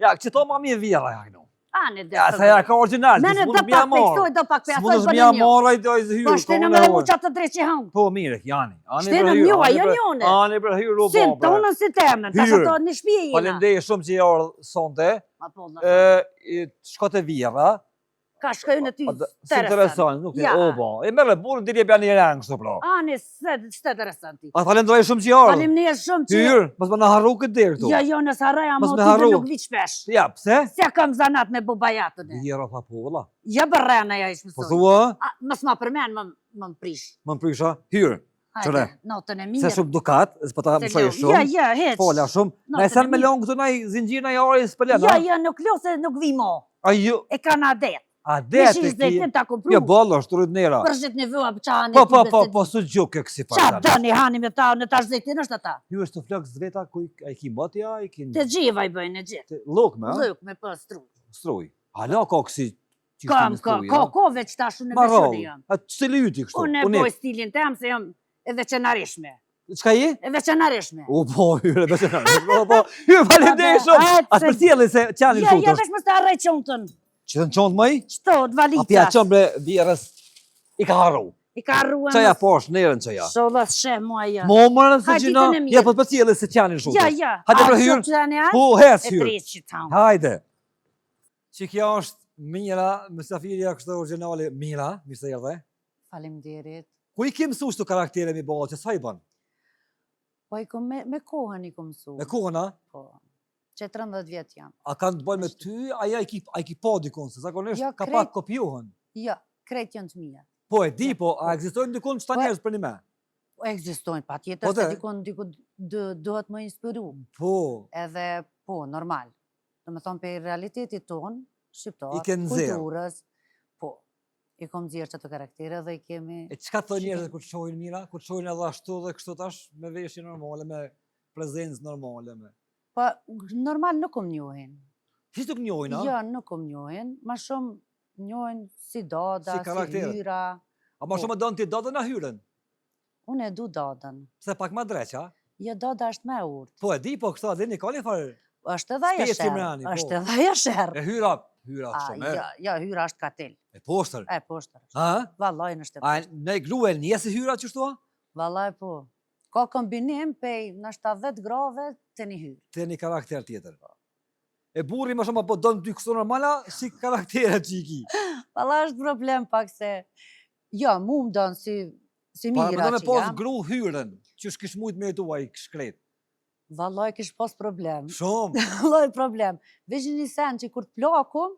Ja, që to ma mirë vjera, ja, këno. Ane, dhe. Ja, sa ja ka original, Mene s'munës do mja pak pejstoj, do pak Së pejstoj mundës për mja një. mora i dojë hyrë. Po shtenë me dhe mu qatë të drejtë që hangë. Po, mire, jani. Shtenë me mjua, jo njone. Ani për hyrë u Si, bo, të unën si temen, ta Hyrë. shë të një shpije jena. Falemdej shumë që jarë sonte. Shko të vjera. Ka shkojnë në ty Si interesant, nuk e, Ja. o bo. E mërë, burë, dirje bja një rangë, kështu pra. Ani, së interesanti. A falemdej shumë që jarë. Falemnije shumë që... Hyrë, mos më në harru këtë dirë këtu. Ja, jo, nësë harroja, Mos mo me ty harru. dhe nuk vi shpesh. Ja, pse? Se kam zanat me bubajatën e. Vjera pa po, vëlla. Ja bërrena ja ishë Po mësoj. thua, Mës ma përmen, më prish. më më prisha, hyrë. Qëre? Notën e Se mirë. shumë dukat, s'po ta Se mësoj lo- shumë. Ja, hec. Fola shumë. Notën Na e sen me mirë. longë këtu naj zingjir na jari s'pëlen, Ja, a? ja, nuk lo se nuk vi mo. A ju, E ka në adet. a Me dete shish ki? zeytin ta kompru. Jo, bollo, shturut nera. Për shqit një vëa për qanë Po, po, po, po, su gjuk e kësi Qa parçan. dëni hani me ta, në tash zeytin është ata. Ju është të flok zveta ku a i ki mbotja, a i ki Të gjiva i bëjnë e gjithë. luk me, a? Lëk me për stru. Struj. Hala ka kësi Kam, ka kove që tash unë e Marro, veçoni jam. a stili yti kështu. Unë e boj stilin tem se jam e veçanarishme. Qka je? E veçanarishme. U po, hyre, besenar. Po, hyre, falemdej shumë. Hajtë, A të përcjeli se qanin Ja, ja, tutës. veç më të arrej qontën. Që të në qontë mëj? Qëto, të A pja valicas. qënë bre vjerës i ka harru. I ka arruan. Qaja posh, nerën qaja. Sholla sheh mua ja. Mo mërën se Hajde, gjina, ditën e mirë. ja po të përcjeli se qanin shumë. Ja, ja. Hajde pra A, hyrë. që tani, a? Po, hes E hyrë. prish që tam. Hajde. Që kjo është Mira, mësafirja kështë originali. Mira, mirë se erdhe. Faleminderit. Ku i kim mësuar këto karaktere mi bëllë, që sa i bën? Po i kom me kohën i kom mësu. Me kohën, a? Po. Që 13 vjet jam. A kanë të bëjnë me ty, aja i ki pa dikon, se zakonisht Ja, ka krejt- pak kopiohen. Ja, krejt janë të mija. Po e di, po, a egzistojnë dikon që ta Po, njerëz për një me? Po ekzistojnë pa Po, tjetër te. se dikon duhet më inspiru. Po, Edhe, po, normal. Do me thonë për realitetit tonë, shqiptar, I ke nxjerr. kulturës, po, i kom nxjerr çato karaktere dhe i kemi... e qka të njerëzit kur të shohin Mira? Kur të shohin edhe ashtu dhe kështu tash, me veshje normale, me prezencë normale, me... Po, normal nuk kom njohin. Hiç nuk njojnë, a? Ja, nuk kom njohin. Ma shumë njohin si dada, Si si karakteret. hyra. A ma shumë donë ti dodën a hyren? Unë e du dadën. Se pak ma dreq, a? Jo, dada është me urtë. Po e di, po kështu adhe një kali farë. Është edhe ajo Speci sherr. mrani, po. Është edhe ajo sherr. E hyra shumë, e? Ja, ja, hyra është katel. E poshtër. E, po është. A? Vallaj në shtëpi. A ne grue njësi hyra që shtua? Vallaj po. Ka kombinim pej në 70 grave të një hyrë. Të një karakter tjetër. E burri më shumë po donë dy kështu normala, si karaktere që i ki. Vallaj është problem pak se... Jo, mu më donë si Pa, mira me që pos jam. gru hyren, që shkish mujt me jetu a i shkret. Vallaj kish pas problem. Shumë. Vallaj problem. Veç një sen që kur të plakum,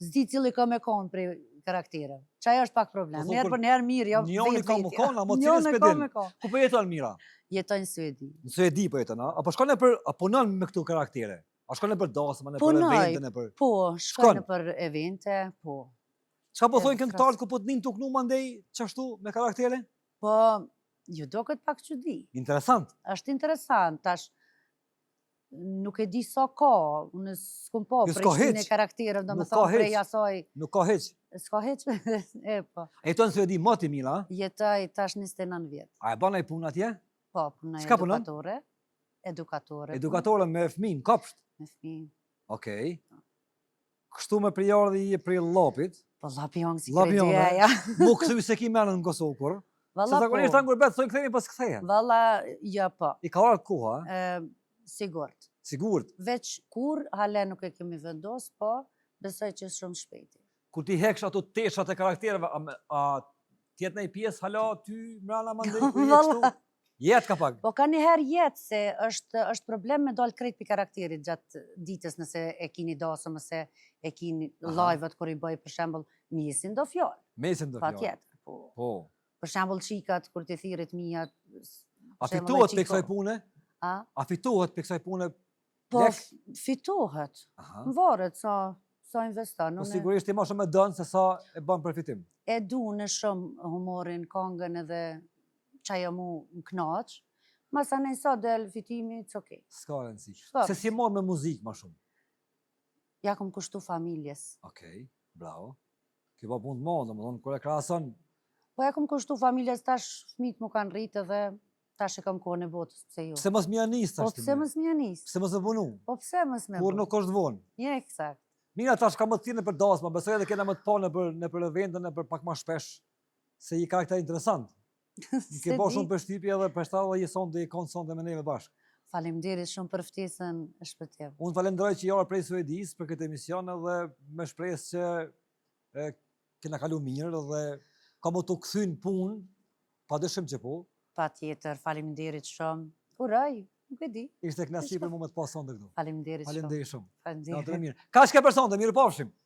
zdi cili ka me konë prej karaktere. Qaj është pak problem. Po, thonë, Njerë kur për njerë mirë, jo njoni ka më konë, a mo cilës Njoni ka pedin. me konë. Ku po jeton Mira? Jetojnë Suedi. Në Suedi po jeton, a? Apo shkone për, a punon me këtu karaktere? A shkone për dasma, në për Punoj. eventën, e për... Po, Shkon. shkojnë për evente, po. Qa po E, thojnë këngëtarët ku po të nin tuknu mandej qashtu me karaktere? Po, ju do këtë pak që di. Interesant. Është interesant, tash nuk e di sa ka, unë s'kom po Jo, prej s'ka shtinë hiç. e karakterëve, do me Nuk ka thonë prej hiç. asaj, Nuk ka heq. s'ka heq, e po. E jeton në Suedi moti Mila, a? Jetoj tash 29 vjetë. A e bana i punë atje? Po, punoj Çka punon? edukatore. Edukatore. Edukatore me fëmin, kopsht. Me fëmijë. Okej. Kështu me prijardhi i pri Llopit. Po lapi hongë si Llapi hongë, kredeja, ja. Mu këthu se ki menën në Kosovë kur. Se Valla zakonisht po. angur bet, thojnë këthejnë pas këthejnë. Valla, ja po. I ka orë koha, Sigurt. sigurt. Veç kur, hale nuk e kemi vendos, po, besoj që shumë shpejti. Kur ti heksh ato teshat e karaktereve, a tjetë në i pjesë hala ty mrena mandej ku jetë Valla. kështu? Jetë ka pak. Po ka njëherë jetë se është problem me dalë krejt për karakterit gjatë ditës nëse e kini dasëm, nëse e kini Aha. live-ët kur i bëj për shembull mjesin do fjallë, Mesin do pa fjallë. tjetër. Po. Po. Për shembull qikat kur ti thirit mijat. A shembull, fitohet e për kësaj qiko. pune? A? A fitohet për kësaj pune? Po Lek? fitohet. Aha. Varet sa sa investon. Po Unë sigurisht ti më shumë e dën se sa e bën përfitim. e du në shumë humorin, kongën edhe çajo mu më knaq. Masa nej sa del fitimi, it's okay. S'ka rëndësi. S'ka Se si morë me muzikë më shumë. Ja kom kushtu familjes. Okej, bravo. Kjo po punë të madhe, domethënë kur e krahason, Po ja kom kushtu familjes tash fëmijët mu kanë rritë dhe tash e kam kohën e botës, pse jo. pse mos më janis Po tash ti? pse mos më janis? Pse mos e punu? Po pse mos më Kur bë? nuk është vonë. Ja, eksakt. Mira tash ka më të thirrë për dasma, besoj edhe kena më të pa nëpër evente, nëpër pak më shpesh se i karakter interesant. Në ke bërë shumë përshtypje edhe përshtatje je sonte i kon sonte me neve bashkë. Faleminderit shumë për ftesën e shpëtjev. Unë falenderoj që jara prej Suedisë për këtë emision edhe me shpresë që kena kalu mirë dhe ka më të kthyn punë, padyshim që po. Patjetër, faleminderit shumë. Uroj, nuk e di. Ishte kënaqësi për mua të pa sonte këtu. Faleminderit shumë. Faleminderit shumë. Faleminderit. Natën e mirë. Ka shka për sonte, mirë pafshim.